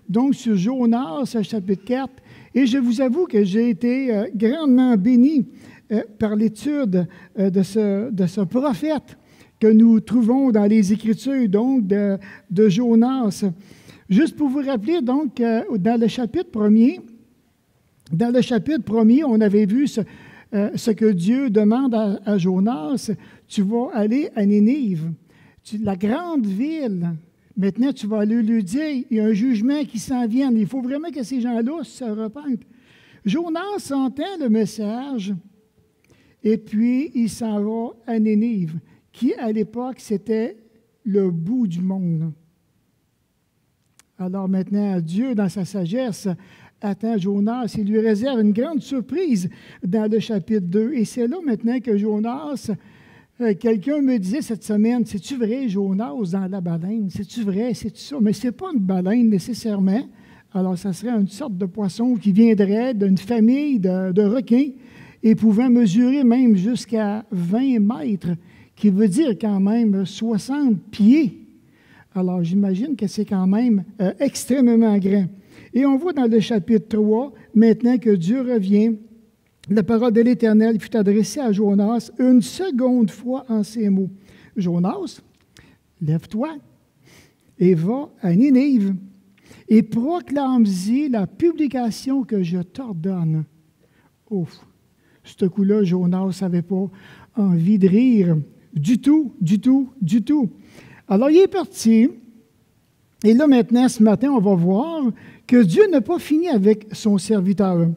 donc sur Jonas, chapitre 4. Et je vous avoue que j'ai été grandement béni par l'étude de ce prophète que nous trouvons dans les Écritures, donc de Jonas. Juste pour vous rappeler, donc, dans le chapitre 1er, on avait vu ce que Dieu demande à Jonas. Tu vas aller à Ninive, la grande ville. Maintenant, tu vas aller lui dire, il y a un jugement qui s'en vient. Il faut vraiment que ces gens-là se repentent. Jonas entend le message et puis il s'en va à Ninive, qui à l'époque, c'était le bout du monde. Alors maintenant, Dieu, dans sa sagesse, attend Jonas et lui réserve une grande surprise dans le chapitre 2. Et c'est là maintenant que Jonas, quelqu'un me disait cette semaine, c'est-tu vrai, Jonas, dans la baleine? C'est-tu vrai? C'est-tu ça? Mais ce n'est pas une baleine nécessairement. Alors, ça serait une sorte de poisson qui viendrait d'une famille de requins et pouvant mesurer même jusqu'à 20 mètres, qui veut dire quand même 60 pieds. Alors, j'imagine que c'est quand même extrêmement grand. Et on voit dans le chapitre 3, maintenant que Dieu revient, la parole de l'Éternel fut adressée à Jonas une seconde fois en ces mots. « Jonas, lève-toi et va à Ninive et proclame-y la publication que je t'ordonne. » Ouf! Ce coup-là, Jonas n'avait pas envie de rire du tout. Alors, il est parti. Et là, maintenant, ce matin, on va voir que Dieu n'a pas fini avec son serviteur.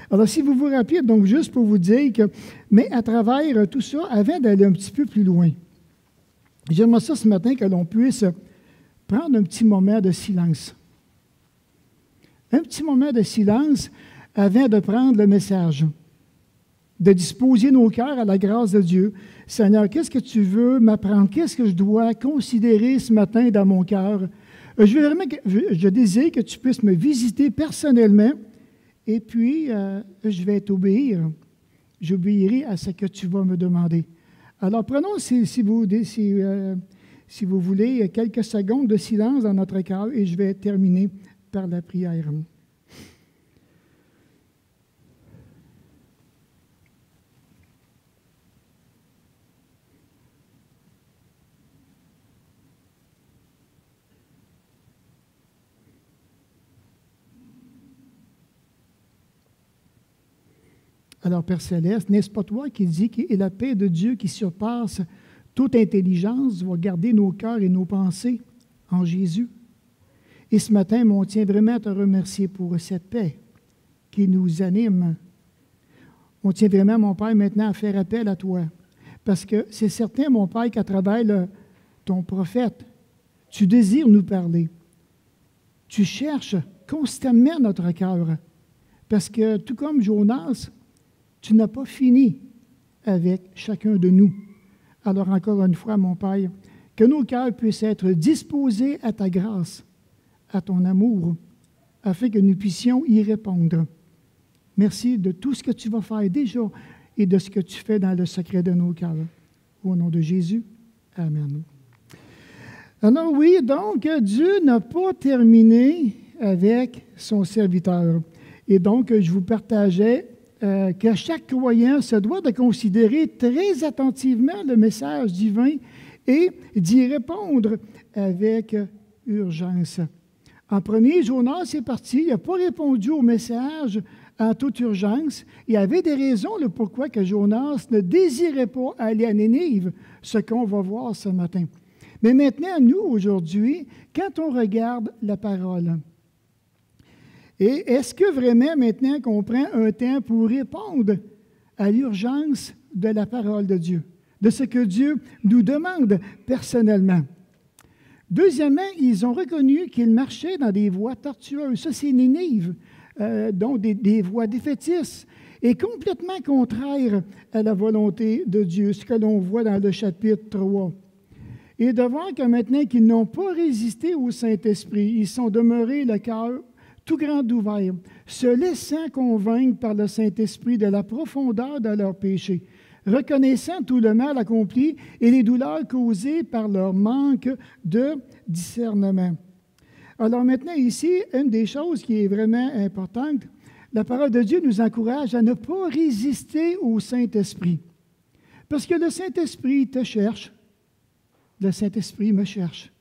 Alors, si vous vous rappelez, donc juste pour vous dire que, mais à travers tout ça, avant d'aller un petit peu plus loin, j'aimerais ça ce matin que l'on puisse prendre un petit moment de silence. Un petit moment de silence avant de prendre le message, de disposer nos cœurs à la grâce de Dieu. Seigneur, qu'est-ce que tu veux m'apprendre? Qu'est-ce que je dois considérer ce matin dans mon cœur? Je désire que tu puisses me visiter personnellement et puis je vais t'obéir. J'obéirai à ce que tu vas me demander. Alors prenons, si vous voulez, quelques secondes de silence dans notre cœur et je vais terminer par la prière. Alors, Père Céleste, n'est-ce pas toi qui dis que la paix de Dieu qui surpasse toute intelligence va garder nos cœurs et nos pensées en Jésus? Et ce matin, on tient vraiment à te remercier pour cette paix qui nous anime. On tient vraiment, mon Père, maintenant à faire appel à toi. Parce que c'est certain, mon Père, qu'à travers ton prophète, tu désires nous parler. Tu cherches constamment notre cœur. Parce que tout comme Jonas, tu n'as pas fini avec chacun de nous. Alors encore une fois, mon Père, que nos cœurs puissent être disposés à ta grâce, à ton amour, afin que nous puissions y répondre. Merci de tout ce que tu vas faire déjà et de ce que tu fais dans le secret de nos cœurs. Au nom de Jésus, amen. Alors oui, donc Dieu n'a pas terminé avec son serviteur. Et donc, je vous partageais que chaque croyant se doit de considérer très attentivement le message divin et d'y répondre avec urgence. En premier, Jonas est parti, il n'a pas répondu au message en toute urgence. Il y avait des raisons le pourquoi que Jonas ne désirait pas aller à Ninive, ce qu'on va voir ce matin. Mais maintenant, nous, aujourd'hui, quand on regarde la parole, et est-ce que vraiment maintenant qu'on prend un temps pour répondre à l'urgence de la parole de Dieu, de ce que Dieu nous demande personnellement? Deuxièmement, ils ont reconnu qu'ils marchaient dans des voies tortueuses. Ça, c'est Ninive, donc des voies défaitistes et complètement contraires à la volonté de Dieu, ce que l'on voit dans le chapitre 3. Et de voir que maintenant qu'ils n'ont pas résisté au Saint-Esprit, ils sont demeurés le cœur tout grand ouvert, se laissant convaincre par le Saint-Esprit de la profondeur de leur péché, reconnaissant tout le mal accompli et les douleurs causées par leur manque de discernement. Alors maintenant, ici, une des choses qui est vraiment importante, la parole de Dieu nous encourage à ne pas résister au Saint-Esprit. Parce que le Saint-Esprit te cherche. Le Saint-Esprit me cherche.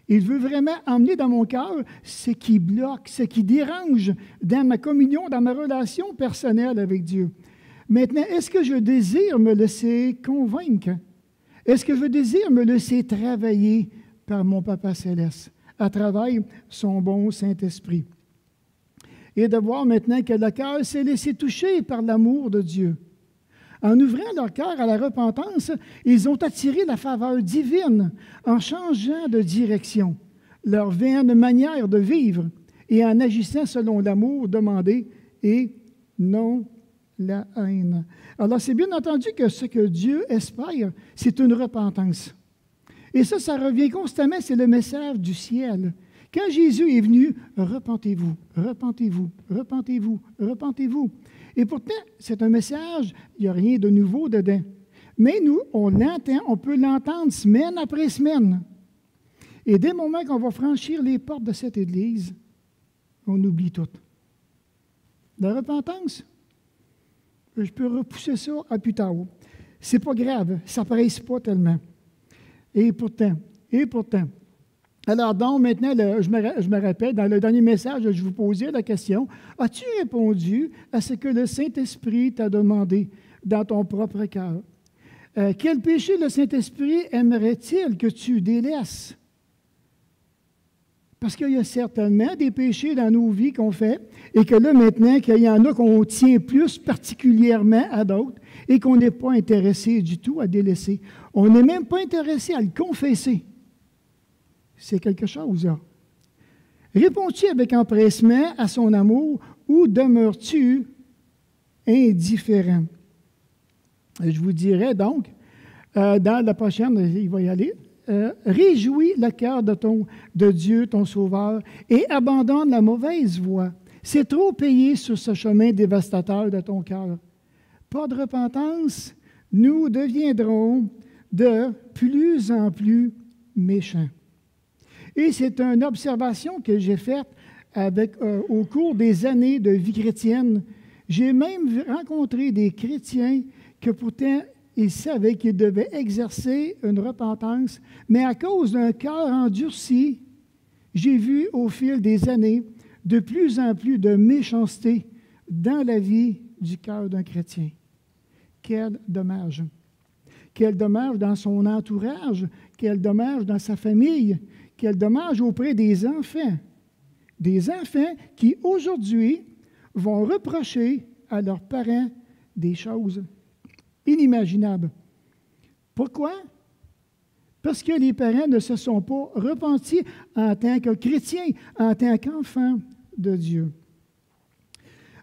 Il veut vraiment emmener dans mon cœur ce qui bloque, ce qui dérange dans ma communion, dans ma relation personnelle avec Dieu. Maintenant, est-ce que je désire me laisser convaincre? Est-ce que je désire me laisser travailler par mon Papa Céleste à travers son bon Saint-Esprit? Et de voir maintenant que le cœur s'est laissé toucher par l'amour de Dieu. En ouvrant leur cœur à la repentance, ils ont attiré la faveur divine en changeant de direction, leur vaine manière de vivre et en agissant selon l'amour demandé et non la haine. Alors, c'est bien entendu que ce que Dieu espère, c'est une repentance. Et ça revient constamment, c'est le message du ciel. Quand Jésus est venu, repentez-vous, repentez-vous, repentez-vous, repentez-vous. Et pourtant, c'est un message, il n'y a rien de nouveau dedans. Mais nous, on l'entend, on peut l'entendre semaine après semaine. Et dès le moment qu'on va franchir les portes de cette Église, on oublie tout. La repentance, je peux repousser ça à plus tard. C'est pas grave, ça ne presse pas tellement. Et pourtant. Alors donc, maintenant, je me rappelle, dans le dernier message, je vous posais la question, as-tu répondu à ce que le Saint-Esprit t'a demandé dans ton propre cœur? Quel péché le Saint-Esprit aimerait-il que tu délaisses? Parce qu'il y a certainement des péchés dans nos vies qu'on fait et que là, maintenant, qu'il y en a qu'on tient plus particulièrement à d'autres et qu'on n'est pas intéressé du tout à délaisser. On n'est même pas intéressé à le confesser. C'est quelque chose, là. Réponds-tu avec empressement à son amour ou demeures-tu indifférent? Je vous dirais donc, dans la prochaine, il va y aller, réjouis le cœur de Dieu, ton Sauveur, et abandonne la mauvaise voie. C'est trop payé sur ce chemin dévastateur de ton cœur. Pas de repentance, nous deviendrons de plus en plus méchants. Et c'est une observation que j'ai faite au cours des années de vie chrétienne. J'ai même rencontré des chrétiens que pourtant, ils savaient qu'ils devaient exercer une repentance, mais à cause d'un cœur endurci, j'ai vu au fil des années de plus en plus de méchanceté dans la vie du cœur d'un chrétien. Quel dommage! Quel dommage dans son entourage, quel dommage dans sa famille, quel dommage auprès des enfants. Des enfants qui, aujourd'hui, vont reprocher à leurs parents des choses inimaginables. Pourquoi? Parce que les parents ne se sont pas repentis en tant que chrétiens, en tant qu'enfants de Dieu.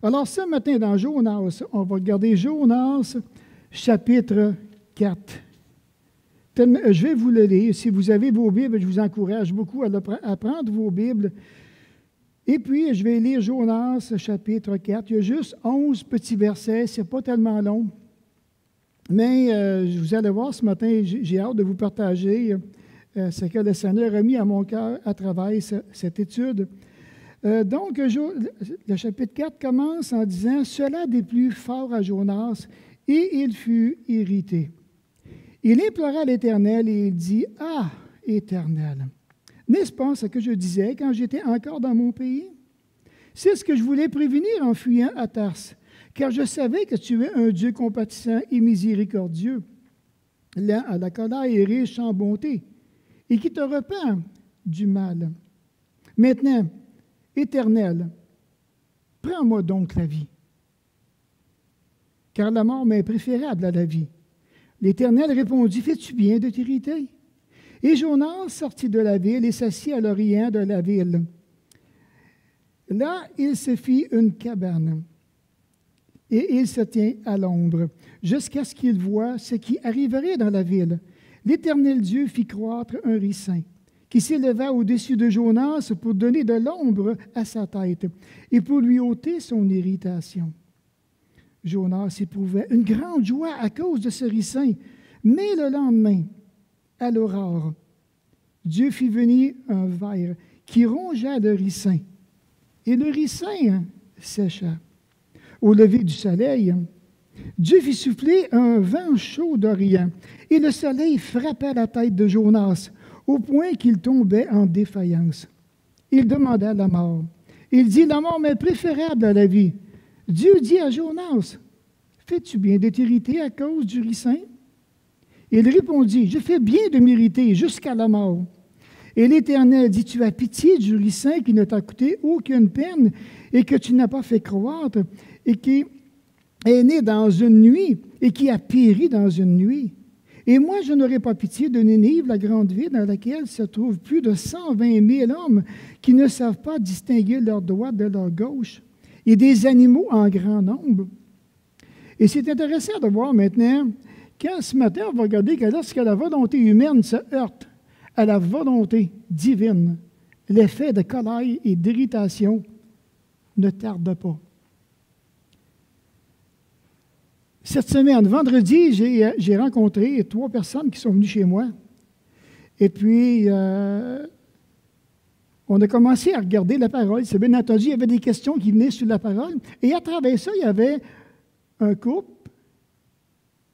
Alors, ce matin, dans Jonas, on va regarder Jonas, chapitre 4. Je vais vous le lire. Si vous avez vos Bibles, je vous encourage beaucoup à prendre vos Bibles. Et puis, je vais lire Jonas, chapitre 4. Il y a juste 11 petits versets. Ce n'est pas tellement long. Mais vous allez voir ce matin, j'ai hâte de vous partager ce que le Seigneur a mis à mon cœur à travers cette étude. Donc, le chapitre 4 commence en disant « Cela déplut fort à Jonas, et il fut irrité. Il implora l'Éternel et il dit « Ah, Éternel, n'est-ce pas ce que je disais quand j'étais encore dans mon pays? C'est ce que je voulais prévenir en fuyant à Tarse, car je savais que tu es un Dieu compatissant et miséricordieux, lent à la colère et riche en bonté, et qui te repent du mal. Maintenant, Éternel, prends-moi donc la vie, car la mort m'est préférable à la vie. » L'Éternel répondit, « Fais-tu bien de t'irriter? » Et Jonas sortit de la ville et s'assit à l'orient de la ville. Là, il se fit une cabane, et il se tient à l'ombre, jusqu'à ce qu'il voie ce qui arriverait dans la ville. L'Éternel Dieu fit croître un ricin, qui s'éleva au-dessus de Jonas pour donner de l'ombre à sa tête, et pour lui ôter son irritation. Jonas éprouvait une grande joie à cause de ce ricin, mais le lendemain, à l'aurore, Dieu fit venir un ver qui rongeait le ricin. Et le ricin sécha. Au lever du soleil, Dieu fit souffler un vent chaud d'Orient, et le soleil frappa la tête de Jonas, au point qu'il tombait en défaillance. Il demanda la mort. Il dit, la mort m'est préférable à la vie. Dieu dit à Jonas, fais-tu bien de t'irriter à cause du ricin? Il répondit, je fais bien de m'irriter jusqu'à la mort. Et l'Éternel dit, tu as pitié du ricin qui ne t'a coûté aucune peine et que tu n'as pas fait croître et qui est né dans une nuit et qui a péri dans une nuit. Et moi, je n'aurai pas pitié de Ninive, la grande ville dans laquelle se trouvent plus de 120 000 hommes qui ne savent pas distinguer leur droite de leur gauche et des animaux en grand nombre. Et c'est intéressant de voir maintenant, quand ce matin, on va regarder que lorsque la volonté humaine se heurte à la volonté divine, l'effet de colère et d'irritation ne tarde pas. Cette semaine, vendredi, j'ai rencontré 3 personnes qui sont venues chez moi. Et puis, on a commencé à regarder la parole. C'est bien entendu, il y avait des questions qui venaient sur la parole. Et à travers ça, il y avait un couple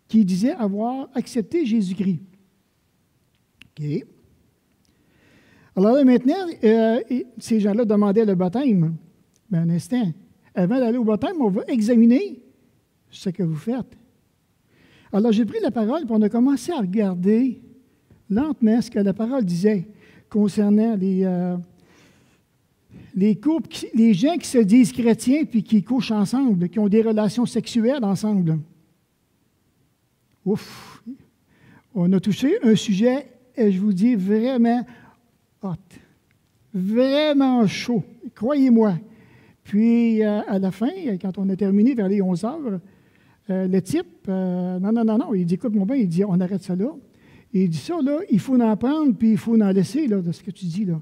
qui disait avoir accepté Jésus-Christ. OK. Alors là, maintenant, ces gens-là demandaient le baptême. Mais un instant, avant d'aller au baptême, on va examiner ce que vous faites. Alors, j'ai pris la parole et on a commencé à regarder lentement ce que la parole disait concernant les couples, les gens qui se disent chrétiens puis qui couchent ensemble, qui ont des relations sexuelles ensemble. Ouf! On a touché un sujet, et je vous dis, vraiment hot, vraiment chaud, croyez-moi. Puis, à la fin, quand on a terminé vers les 11 heures, le type, non, il dit, écoute-moi bien, il dit, on arrête ça là. Et il dit, ça, là, il faut en prendre, puis il faut en laisser, là, de ce que tu dis, là.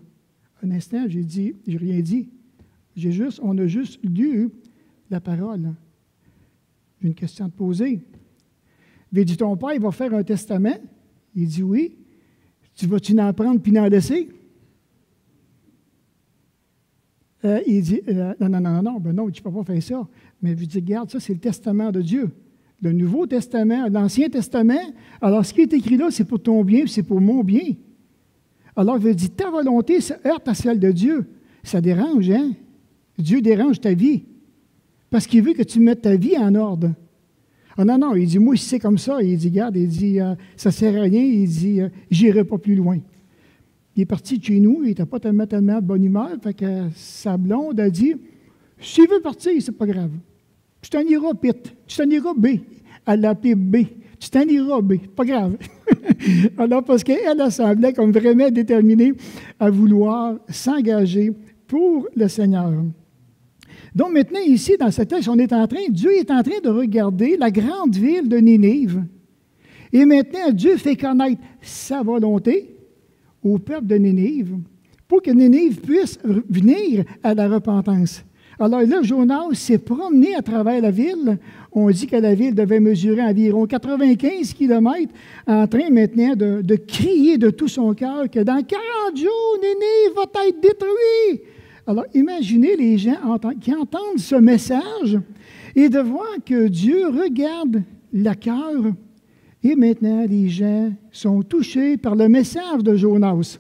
Un instant, j'ai rien dit. On a juste lu la parole. Là. J'ai une question à te poser. Il dit, ton père, il va faire un testament. Il dit, oui. Tu vas-tu en prendre puis en laisser? Il dit, non, ben non, tu ne peux pas faire ça. Mais je dis, regarde, ça, c'est le testament de Dieu. Le Nouveau Testament, l'Ancien Testament, alors ce qui est écrit là, c'est pour ton bien, c'est pour mon bien. Alors, il dit, ta volonté se heurte à celle de Dieu. Ça dérange, hein? Dieu dérange ta vie. Parce qu'il veut que tu mettes ta vie en ordre. Ah non, il dit, moi, si c'est comme ça, il dit, regarde, il dit, ça ne sert à rien, il dit, j'irai pas plus loin. Il est parti de chez nous, il n'était pas tellement de bonne humeur, fait que sa blonde a dit, s'il veut partir, c'est pas grave. Tu t'en iras, Pete. Tu t'en iras, B. Elle l'a appelé B. Tu t'en iras, B. Pas grave. Alors, parce qu'elle semblait comme vraiment déterminée à vouloir s'engager pour le Seigneur. Donc, maintenant, ici, dans ce texte, Dieu est en train de regarder la grande ville de Ninive. Et maintenant, Dieu fait connaître sa volonté au peuple de Ninive pour que Ninive puisse venir à la repentance. Alors là, Jonas s'est promené à travers la ville. On dit que la ville devait mesurer environ 95 kilomètres, en train maintenant de crier de tout son cœur que dans 40 jours, Ninive va être détruit. Alors, imaginez les gens qui entendent ce message et de voir que Dieu regarde le cœur. Et maintenant, les gens sont touchés par le message de Jonas.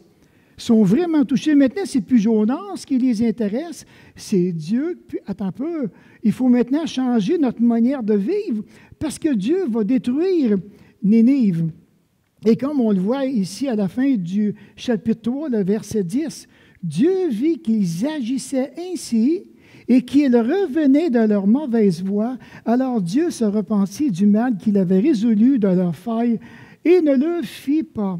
Sont vraiment touchés. Maintenant, ce n'est plus Jonas qui les intéresse, c'est Dieu. Puis, attends un peu, il faut maintenant changer notre manière de vivre parce que Dieu va détruire Ninive. Et comme on le voit ici à la fin du chapitre 3, le verset 10, Dieu vit qu'ils agissaient ainsi et qu'ils revenaient de leur mauvaise voie. Alors Dieu se repentit du mal qu'il avait résolu de leur faille et ne le fit pas.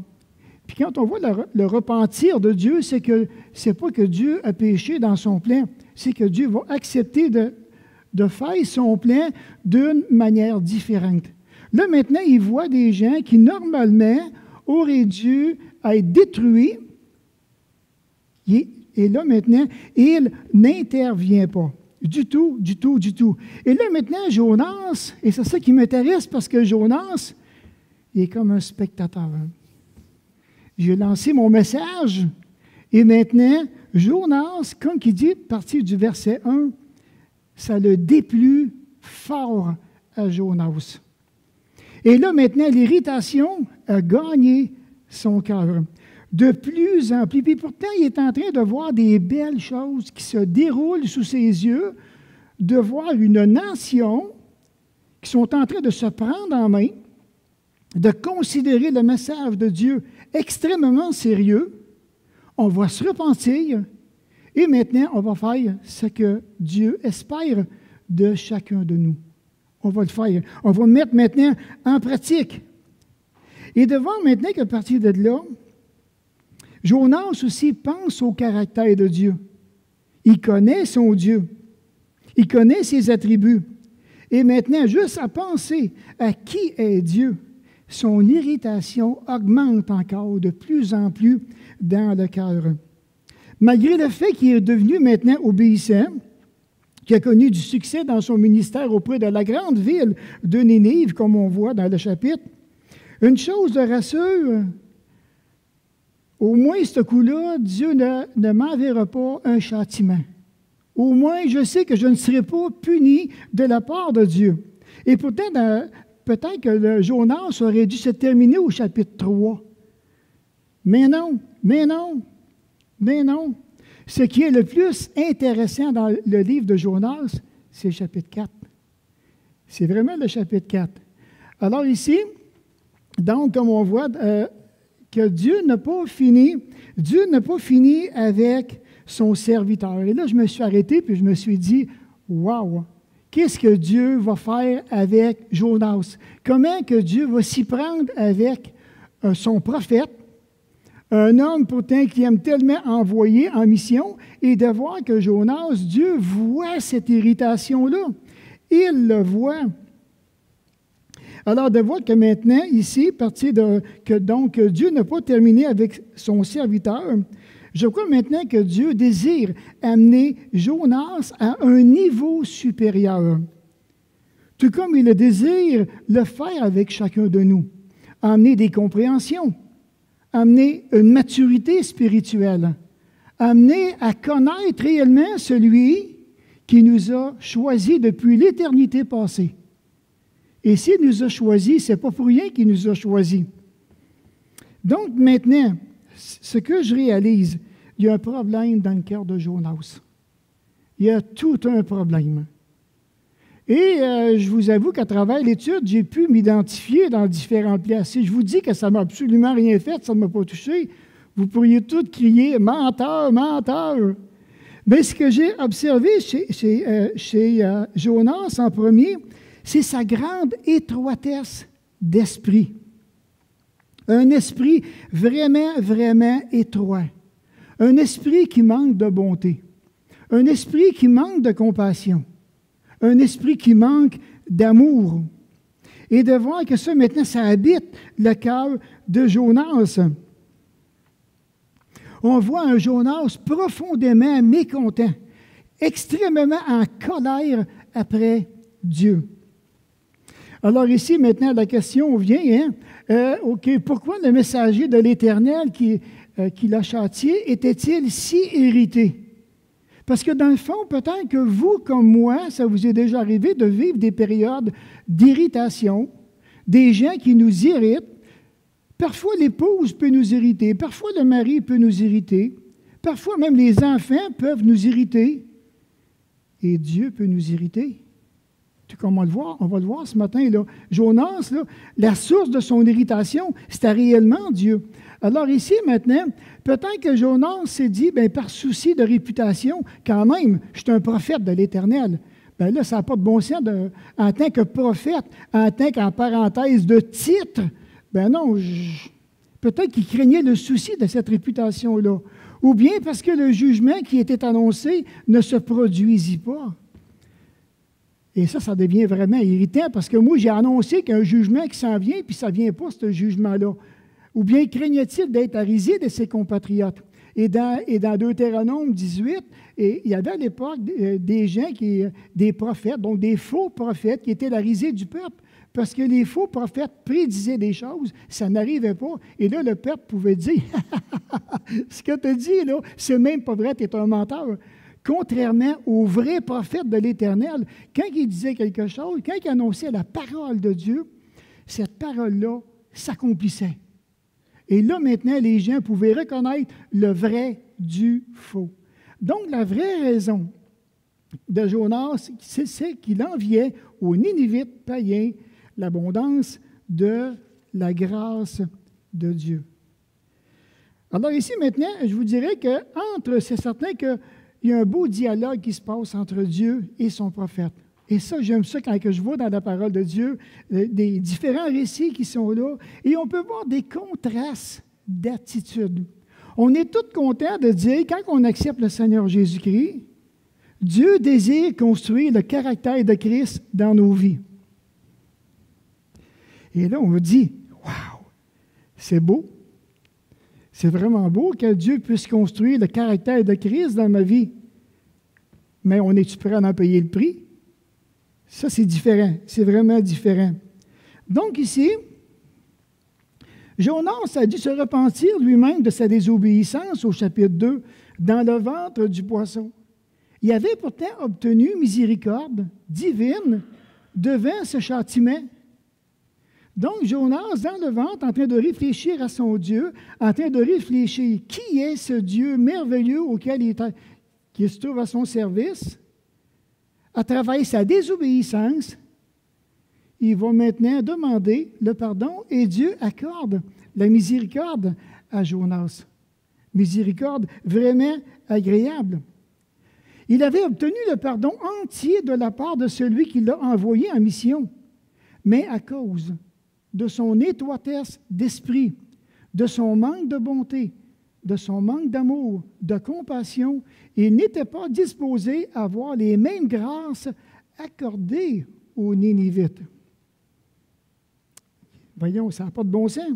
Puis quand on voit le repentir de Dieu, c'est pas que Dieu a péché dans son plan, c'est que Dieu va accepter de faire son plan d'une manière différente. Là, maintenant, il voit des gens qui, normalement, auraient dû être détruits. Et là, maintenant, il n'intervient pas. Du tout. Et là, maintenant, Jonas, et c'est ça qui m'intéresse parce que Jonas, il est comme un spectateur. J'ai lancé mon message et maintenant, Jonas, comme il dit, à partir du verset 1, ça le déplut fort à Jonas. Et là, maintenant, l'irritation a gagné son cœur. De plus en plus. Puis pourtant, il est en train de voir des belles choses qui se déroulent sous ses yeux, de voir une nation qui sont en train de se prendre en main, de considérer le message de Dieu extrêmement sérieux. On va se repentir et maintenant, on va faire ce que Dieu espère de chacun de nous. On va le faire. On va le mettre maintenant en pratique. Et de voir maintenant qu'à partir de là, Jonas aussi pense au caractère de Dieu. Il connaît son Dieu. Il connaît ses attributs. Et maintenant, juste à penser à qui est Dieu, son irritation augmente encore de plus en plus dans le cœur. Malgré le fait qu'il est devenu maintenant obéissant, qui a connu du succès dans son ministère auprès de la grande ville de Nénive, comme on voit dans le chapitre, une chose le rassure, au moins ce coup-là, Dieu ne m'enverra pas un châtiment. Au moins, je sais que je ne serai pas puni de la part de Dieu. Et pourtant, peut-être que le Jonas aurait dû se terminer au chapitre 3. Mais non, mais non, mais non. Ce qui est le plus intéressant dans le livre de Jonas, c'est le chapitre 4. C'est vraiment le chapitre 4. Alors ici, donc, comme on voit, que Dieu n'a pas fini avec son serviteur. Et là, je me suis arrêté puis je me suis dit, wow, qu'est-ce que Dieu va faire avec Jonas? Comment que Dieu va s'y prendre avec son prophète, un homme pourtant qui aime tellement envoyer en mission, et de voir que Jonas, Dieu voit cette irritation-là. Il le voit. Alors, de voir que maintenant, ici, que Dieu n'a pas terminé avec son serviteur, je crois maintenant que Dieu désire amener Jonas à un niveau supérieur. Tout comme il désire le faire avec chacun de nous. Amener des compréhensions, amener une maturité spirituelle, amener à connaître réellement celui qui nous a choisis depuis l'éternité passée. Et s'il nous a choisis, ce n'est pas pour rien qu'il nous a choisis. Donc maintenant, ce que je réalise, il y a un problème dans le cœur de Jonas. Il y a tout un problème. Et je vous avoue qu'à travers l'étude, j'ai pu m'identifier dans différentes places. Si je vous dis que ça ne m'a absolument rien fait, ça ne m'a pas touché, vous pourriez tous crier « menteur, menteur ». Mais ce que j'ai observé chez Jonas en premier, c'est sa grande étroitesse d'esprit. Un esprit vraiment, vraiment étroit. Un esprit qui manque de bonté. Un esprit qui manque de compassion. Un esprit qui manque d'amour. Et de voir que ça, maintenant, ça habite le cœur de Jonas. On voit un Jonas profondément mécontent, extrêmement en colère après Dieu. Alors ici, maintenant, la question vient, pourquoi le messager de l'Éternel qui l'a châtié était-il si irrité? Parce que dans le fond, peut-être que vous, comme moi, ça vous est déjà arrivé de vivre des périodes d'irritation, des gens qui nous irritent. Parfois, l'épouse peut nous irriter, parfois le mari peut nous irriter, parfois même les enfants peuvent nous irriter, et Dieu peut nous irriter. Tout comme on va le voir ce matin, là. Jonas, là, la source de son irritation, c'était réellement Dieu. Alors ici, maintenant, peut-être que Jonas s'est dit, par souci de réputation, quand même, je suis un prophète de l'Éternel. Là, ça n'a pas de bon sens en tant que prophète, en tant qu'en parenthèse de titre. Non, peut-être qu'il craignait le souci de cette réputation-là. Ou bien parce que le jugement qui était annoncé ne se produisit pas. Et ça devient vraiment irritant parce que moi, j'ai annoncé qu'il y a un jugement qui s'en vient, puis ça ne vient pas, ce jugement-là. Ou bien craignait-il d'être à risée de ses compatriotes? Et dans Deutéronome 18, il y avait à l'époque des gens, des prophètes, donc des faux prophètes qui étaient la risée du peuple. Parce que les faux prophètes prédisaient des choses, ça n'arrivait pas. Et là, le peuple pouvait dire, ce que tu as dit, là, c'est même pas vrai, tu es un menteur. Contrairement aux vrais prophètes de l'Éternel, quand ils disaient quelque chose, quand ils annonçaient la parole de Dieu, cette parole-là s'accomplissait. Et là, maintenant, les gens pouvaient reconnaître le vrai du faux. Donc, la vraie raison de Jonas, c'est qu'il enviait aux Ninivites païens l'abondance de la grâce de Dieu. Alors ici, maintenant, je vous dirais c'est certain qu'il y a un beau dialogue qui se passe entre Dieu et son prophète. Et ça, j'aime ça quand je vois dans la parole de Dieu des différents récits qui sont là. Et on peut voir des contrastes d'attitude. On est tous contents de dire, quand on accepte le Seigneur Jésus-Christ, Dieu désire construire le caractère de Christ dans nos vies. Et là, on me dit, « Wow, c'est beau. C'est vraiment beau que Dieu puisse construire le caractère de Christ dans ma vie. Mais on est-tu prêt à en payer le prix? » Ça, c'est différent. C'est vraiment différent. Donc ici, Jonas a dû se repentir lui-même de sa désobéissance au chapitre 2 dans le ventre du poisson. Il avait pourtant obtenu miséricorde divine devant ce châtiment. Donc, Jonas, dans le ventre, en train de réfléchir à son Dieu, en train de réfléchir qui est ce Dieu merveilleux auquel il se trouve à son service, à travers sa désobéissance, il va maintenant demander le pardon et Dieu accorde la miséricorde à Jonas. Miséricorde vraiment agréable. Il avait obtenu le pardon entier de la part de celui qui l'a envoyé en mission, mais à cause de son étroitesse d'esprit, de son manque de bonté, de son manque d'amour, de compassion, il n'était pas disposé à avoir les mêmes grâces accordées aux Ninivites. Voyons, ça n'a pas de bon sens.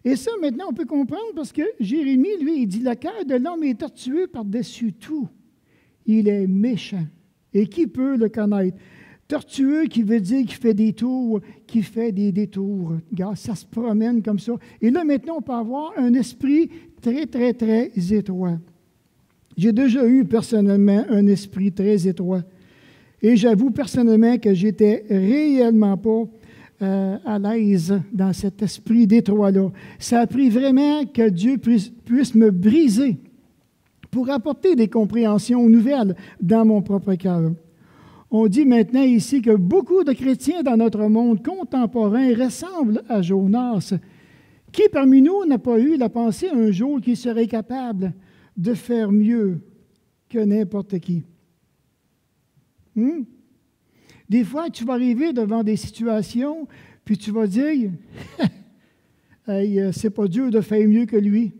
Et ça, maintenant, on peut comprendre parce que Jérémie, lui, il dit « Le cœur de l'homme est tortueux par-dessus tout. Il est méchant. Et qui peut le connaître? » Tortueux, qui veut dire qu'il fait des tours, qui fait des détours. Regarde, ça se promène comme ça. Et là, maintenant, on peut avoir un esprit très, très, très étroit. J'ai déjà eu personnellement un esprit très étroit. Et j'avoue personnellement que j'étais réellement pas à l'aise dans cet esprit d'étroit-là. Ça a pris vraiment que Dieu puisse me briser pour apporter des compréhensions nouvelles dans mon propre cœur. On dit maintenant ici que beaucoup de chrétiens dans notre monde contemporain ressemblent à Jonas. Qui parmi nous n'a pas eu la pensée un jour qu'il serait capable de faire mieux que n'importe qui? Des fois, tu vas arriver devant des situations, puis tu vas dire hey, c'est pas dur de faire mieux que lui.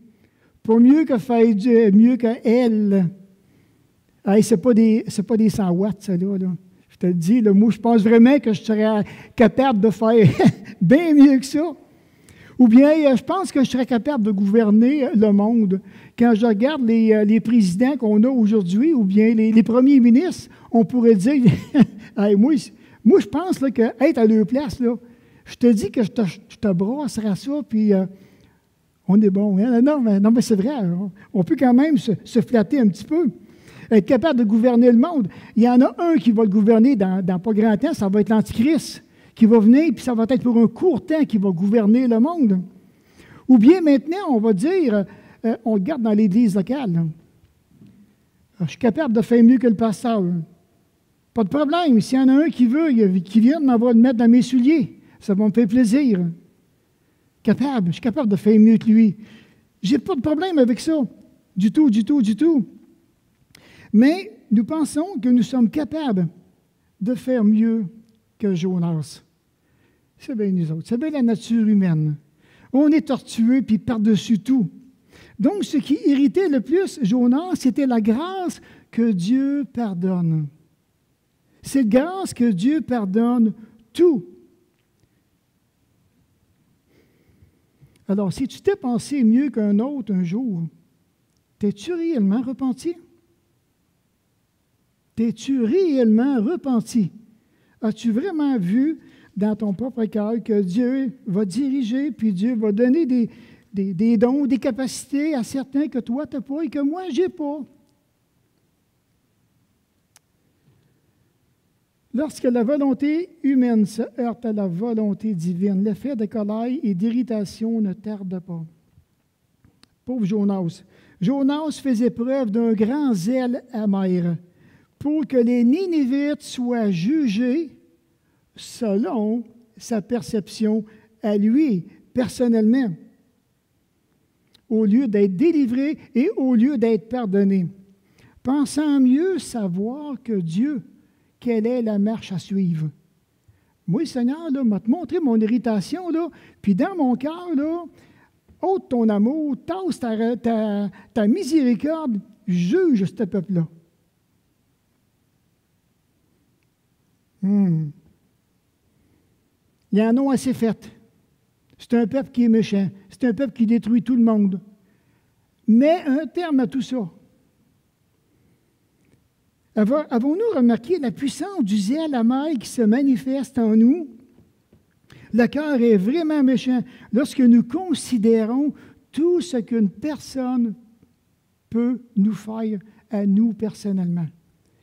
Pas mieux que faire mieux qu'elle. Hey, c'est pas des 100 watts, ça, là. Je te le dis, là, moi, je pense vraiment que je serais capable de faire bien mieux que ça. Ou bien, je pense que je serais capable de gouverner le monde. Quand je regarde les présidents qu'on a aujourd'hui, ou bien les premiers ministres, on pourrait dire, hey, moi, je pense là, que être à leur place, là, je te dis que je te brasserai ça, puis on est bon. Hein? Non, mais c'est vrai, on peut quand même se flatter un petit peu. Être capable de gouverner le monde. Il y en a un qui va le gouverner dans pas grand temps, ça va être l'Antichrist, qui va venir, puis ça va être pour un court temps qui va gouverner le monde. Ou bien maintenant, on va dire, on regarde dans l'Église locale. Je suis capable de faire mieux que le pasteur. Pas de problème. S'il y en a un qui veut, qui vient m'avoir le mettre dans mes souliers, ça va me faire plaisir. Je suis capable de faire mieux que lui. J'ai pas de problème avec ça. Du tout. Mais nous pensons que nous sommes capables de faire mieux que Jonas. C'est bien nous autres. C'est bien la nature humaine. On est tortueux, puis par-dessus tout. Donc, ce qui irritait le plus Jonas, c'était la grâce que Dieu pardonne. Cette grâce que Dieu pardonne tout. Alors, si tu t'es pensé mieux qu'un autre un jour, T'es-tu réellement repenti? T'es-tu réellement repenti? As-tu vraiment vu dans ton propre cœur que Dieu va diriger, puis Dieu va donner des dons, des capacités à certains que toi, tu n'as pas et que moi, je n'ai pas? Lorsque la volonté humaine se heurte à la volonté divine, l'effet de colère et d'irritation ne tarde pas. Pauvre Jonas. Jonas faisait preuve d'un grand zèle amer pour que les Ninivites soient jugés selon sa perception à lui, personnellement, au lieu d'être délivrés et au lieu d'être pardonnés. Pensant mieux savoir que Dieu, quelle est la marche à suivre. Moi, Seigneur, là, m'a te montré mon irritation, là, puis dans mon cœur, là, ôte ton amour, tasse ta miséricorde, juge ce peuple-là. Ils en ont assez fait. C'est un peuple qui est méchant. C'est un peuple qui détruit tout le monde. Mais un terme à tout ça. Avons-nous remarqué la puissance du zèle amer qui se manifeste en nous? Le cœur est vraiment méchant lorsque nous considérons tout ce qu'une personne peut nous faire à nous personnellement.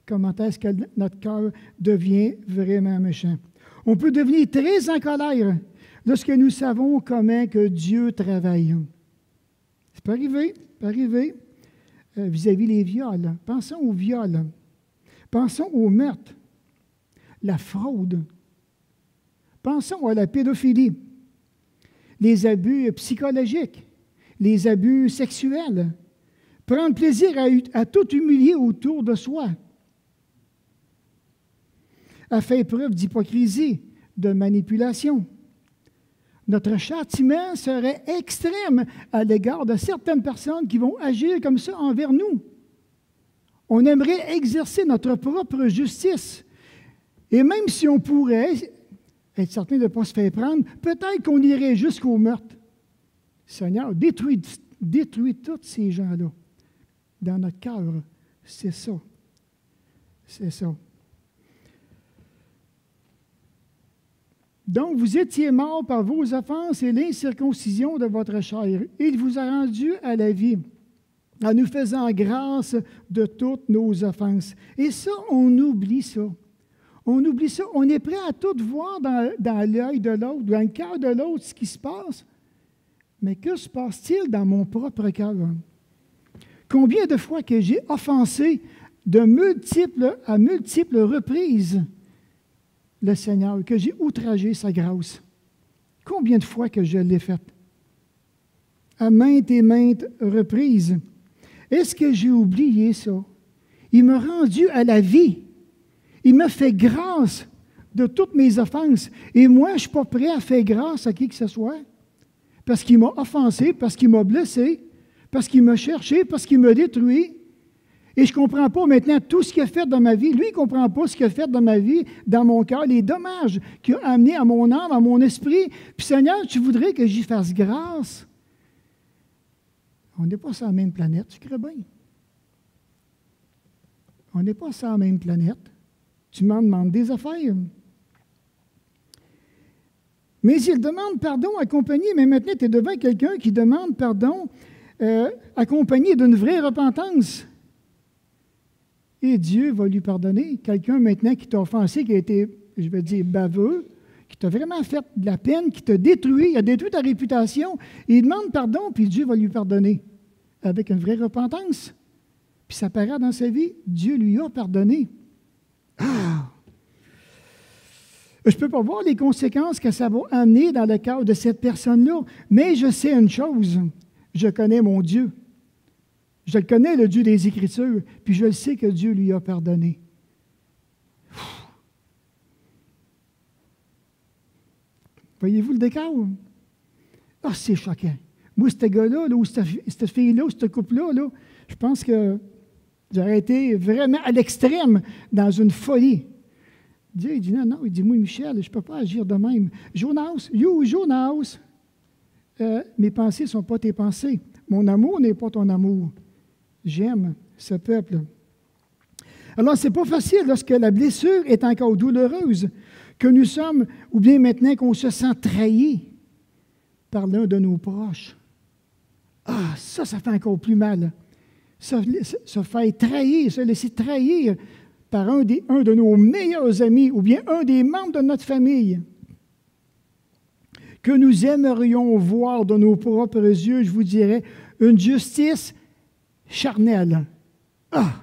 Comment est-ce que notre cœur devient vraiment méchant? On peut devenir très en colère lorsque nous savons comment que Dieu travaille. Ça peut arriver vis-à-vis des viols. Pensons aux viols. Pensons au meurtre, la fraude. Pensons à la pédophilie, les abus psychologiques, les abus sexuels. Prendre plaisir à tout humilier autour de soi. À faire preuve d'hypocrisie, de manipulation. Notre châtiment serait extrême à l'égard de certaines personnes qui vont agir comme ça envers nous. On aimerait exercer notre propre justice. Et même si on pourrait être certain de ne pas se faire prendre, peut-être qu'on irait jusqu'au meurtre. Seigneur, détruis tous ces gens-là dans notre cœur. C'est ça. C'est ça. Donc, vous étiez morts par vos offenses et l'incirconcision de votre chair. Il vous a rendu à la vie, en nous faisant grâce de toutes nos offenses. Et ça, on oublie ça. On oublie ça. On est prêt à tout voir dans l'œil de l'autre, dans le cœur de l'autre, ce qui se passe. Mais que se passe-t-il dans mon propre cœur? Combien de fois que j'ai offensé à multiples reprises le Seigneur, que j'ai outragé sa grâce? Combien de fois que je l'ai fait? À maintes et maintes reprises. Est-ce que j'ai oublié ça? Il m'a rendu à la vie. Il m'a fait grâce de toutes mes offenses. Et moi, je ne suis pas prêt à faire grâce à qui que ce soit. Parce qu'il m'a offensé, parce qu'il m'a blessé, parce qu'il m'a cherché, parce qu'il m'a détruit. Et je ne comprends pas maintenant tout ce qu'il a fait dans ma vie. Lui, il ne comprend pas ce qu'il a fait dans ma vie, dans mon cœur, les dommages qu'il a amenés à mon âme, à mon esprit. Puis Seigneur, tu voudrais que j'y fasse grâce? On n'est pas sur la même planète, tu crois bien. On n'est pas sur la même planète. Tu m'en demandes des affaires. Mais il demande pardon accompagné, mais maintenant tu es devant quelqu'un qui demande pardon accompagné d'une vraie repentance. Et Dieu va lui pardonner. Quelqu'un maintenant qui t'a offensé, qui a été, je vais dire, baveux, qui t'a vraiment fait de la peine, qui t'a détruit, il a détruit ta réputation, il demande pardon, puis Dieu va lui pardonner avec une vraie repentance. Puis ça paraît dans sa vie, Dieu lui a pardonné. Ah! Je ne peux pas voir les conséquences que ça va amener dans le cœur de cette personne-là, mais je sais une chose, je connais mon Dieu. Je le connais, le Dieu des Écritures, puis je le sais que Dieu lui a pardonné. Voyez-vous le décor? Ah, c'est choquant. Moi, ce gars-là, ou cette fille-là, ou ce couple-là, je pense que j'aurais été vraiment à l'extrême dans une folie. Dieu, il dit non, il dit, moi, Michel, je ne peux pas agir de même. Jonas, mes pensées ne sont pas tes pensées. Mon amour n'est pas ton amour. J'aime ce peuple. Alors, ce n'est pas facile lorsque la blessure est encore douloureuse, que nous sommes, ou bien maintenant qu'on se sent trahi par l'un de nos proches. Ah, ça fait encore plus mal. Se faire trahir, se laisser trahir par un de nos meilleurs amis, ou bien un des membres de notre famille, que nous aimerions voir de nos propres yeux, je vous dirais, une justice charnelle. Ah!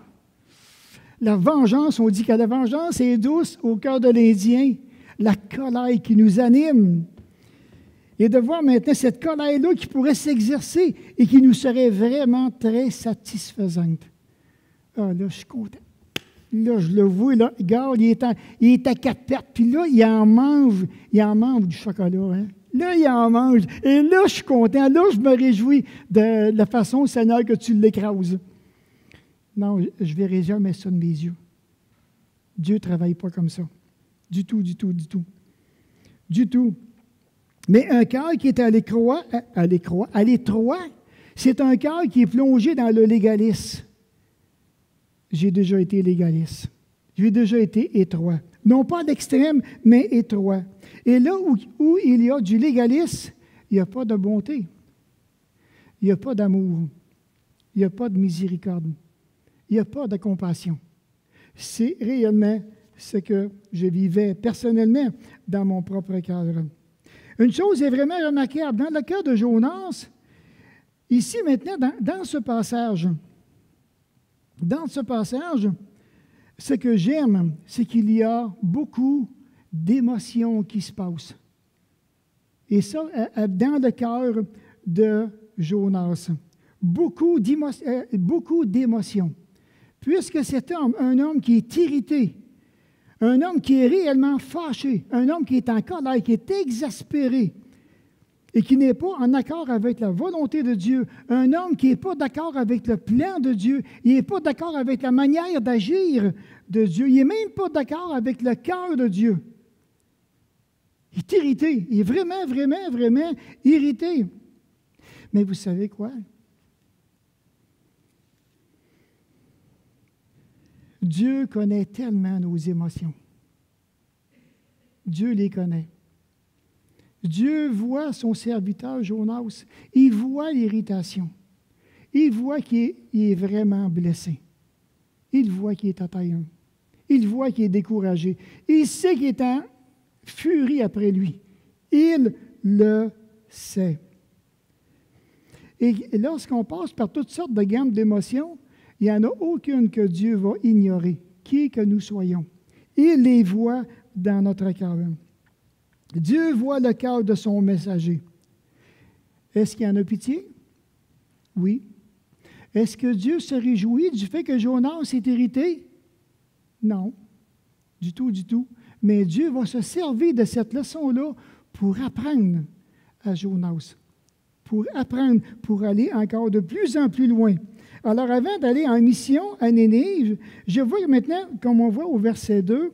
La vengeance, on dit que la vengeance est douce au cœur de l'Indien. La colère qui nous anime. Et de voir maintenant cette colère-là qui pourrait s'exercer et qui nous serait vraiment très satisfaisante. Ah, là, je suis content. Là, je le vois, là, regarde, il est à quatre pattes, puis là, il en mange du chocolat, hein? Là, il en mange. Et là, je suis content. Là, je me réjouis de la façon, Seigneur, que tu l'écrases. Non, je ne verrai jamais ça de mes yeux. Dieu ne travaille pas comme ça. Du tout, du tout, du tout. Du tout. Mais un cœur qui est à l'étroit, c'est un cœur qui est plongé dans le légalisme. J'ai déjà été légaliste. J'ai déjà été étroit. Non pas à l'extrême, mais étroit. Et là où il y a du légalisme, il n'y a pas de bonté. Il n'y a pas d'amour. Il n'y a pas de miséricorde. Il n'y a pas de compassion. C'est réellement ce que je vivais personnellement dans mon propre cœur. Une chose est vraiment remarquable. Dans le cas de Jonas, ici maintenant, dans ce passage, ce que j'aime, c'est qu'il y a beaucoup d'émotions qui se passent. Et ça, dans le cœur de Jonas. Beaucoup d'émotions. Puisque cet homme, un homme qui est irrité, un homme qui est réellement fâché, un homme qui est en colère, qui est exaspéré et qui n'est pas en accord avec la volonté de Dieu, un homme qui n'est pas d'accord avec le plan de Dieu, il n'est pas d'accord avec la manière d'agir de Dieu, il n'est même pas d'accord avec le cœur de Dieu. Il est irrité, il est vraiment, vraiment, vraiment irrité. Mais vous savez quoi? Dieu connaît tellement nos émotions. Dieu les connaît. Dieu voit son serviteur Jonas. Il voit l'irritation. Il voit qu'il est vraiment blessé. Il voit qu'il est atteint. Il voit qu'il est découragé. Il sait qu'il est en furie après lui. Il le sait. Et lorsqu'on passe par toutes sortes de gammes d'émotions, il n'y en a aucune que Dieu va ignorer, qui que nous soyons. Il les voit dans notre cœur. Dieu voit le cœur de son messager. Est-ce qu'il y en a pitié? Oui. Est-ce que Dieu se réjouit du fait que Jonas est irrité? Non. Du tout, du tout. Mais Dieu va se servir de cette leçon-là pour apprendre à Jonas. Pour apprendre, pour aller encore de plus en plus loin. Alors, avant d'aller en mission à Nénive, je vois maintenant, comme on voit au verset 2,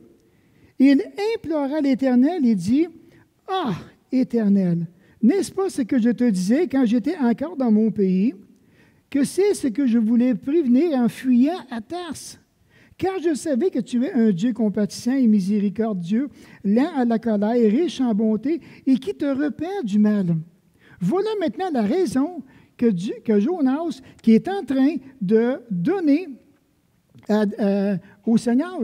il implora l'Éternel et dit, « Ah, Éternel, n'est-ce pas ce que je te disais quand j'étais encore dans mon pays, que c'est ce que je voulais prévenir en fuyant à Tarse? Car je savais que tu es un Dieu compatissant et miséricordieux, lent à la colère, riche en bonté, et qui te repent du mal. Voilà maintenant la raison que Jonas, qui est en train de donner au Seigneur.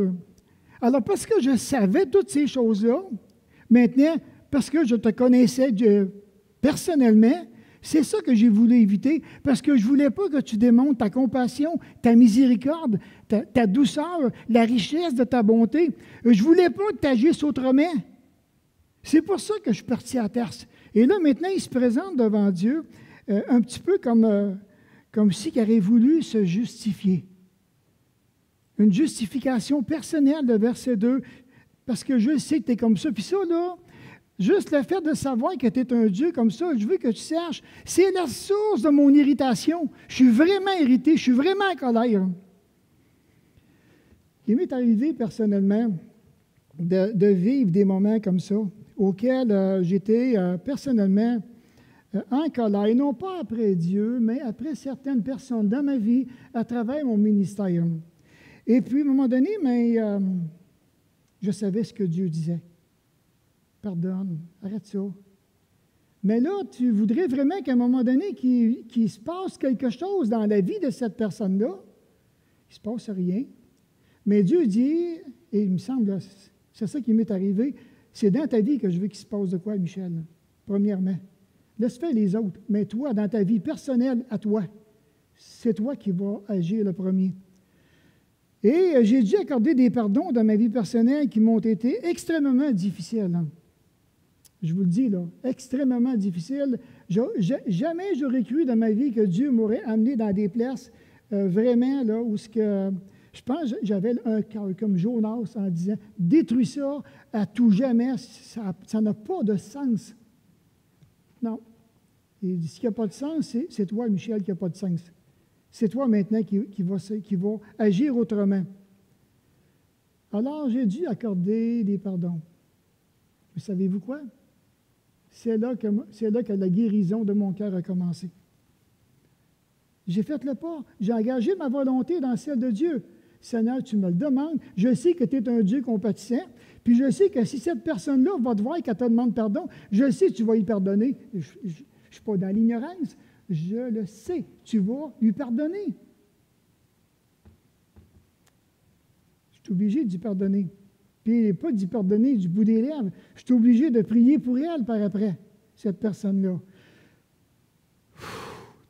Alors, parce que je savais toutes ces choses-là, maintenant, parce que je te connaissais personnellement, c'est ça que j'ai voulu éviter, parce que je ne voulais pas que tu démontres ta compassion, ta miséricorde, ta douceur, la richesse de ta bonté. Je ne voulais pas que tu agisses autrement. C'est pour ça que je suis parti à Tarse. Et là, maintenant, il se présente devant Dieu un petit peu comme s'il aurait voulu se justifier. Une justification personnelle, le verset 2, parce que je sais que tu es comme ça. Puis ça, là, juste le fait de savoir que tu es un Dieu comme ça, je veux que tu saches, c'est la source de mon irritation. Je suis vraiment irrité, je suis vraiment en colère. Il m'est arrivé personnellement de vivre des moments comme ça, auxquels j'étais personnellement en colère, et non pas après Dieu, mais après certaines personnes dans ma vie, à travers mon ministère. Et puis, à un moment donné, je savais ce que Dieu disait. Pardonne, arrête ça. Mais là, tu voudrais vraiment qu'à un moment donné, qu'il se passe quelque chose dans la vie de cette personne-là. Il ne se passe rien. Mais Dieu dit, et il me semble, c'est ça qui m'est arrivé, c'est dans ta vie que je veux qu'il se passe de quoi, Michel? Premièrement. Laisse faire les autres. Mais toi, dans ta vie personnelle, à toi, c'est toi qui vas agir le premier. Et j'ai dû accorder des pardons dans ma vie personnelle qui m'ont été extrêmement difficiles. Je vous le dis, là, extrêmement difficiles. Jamais j'aurais cru dans ma vie que Dieu m'aurait amené dans des places vraiment là, où je pense que j'avais un cœur comme Jonas en disant « Détruis ça à tout jamais, ça n'a pas de sens. » Non. Et ce qui n'a pas de sens, c'est toi, Michel, qui n'a pas de sens. C'est toi maintenant qui va agir autrement. Alors, j'ai dû accorder des pardons. Mais savez-vous quoi? C'est là que la guérison de mon cœur a commencé. J'ai fait le pas. J'ai engagé ma volonté dans celle de Dieu. Seigneur, tu me le demandes. Je sais que tu es un Dieu compatissant. Puis je sais que si cette personne-là va te voir et qu'elle te demande pardon, je sais que tu vas lui pardonner. Je ne suis pas dans l'ignorance. Je le sais. Tu vas lui pardonner. Je suis obligé de lui pardonner. Puis pas d'y pardonner du bout des lèvres. Je suis obligé de prier pour elle par après, cette personne-là.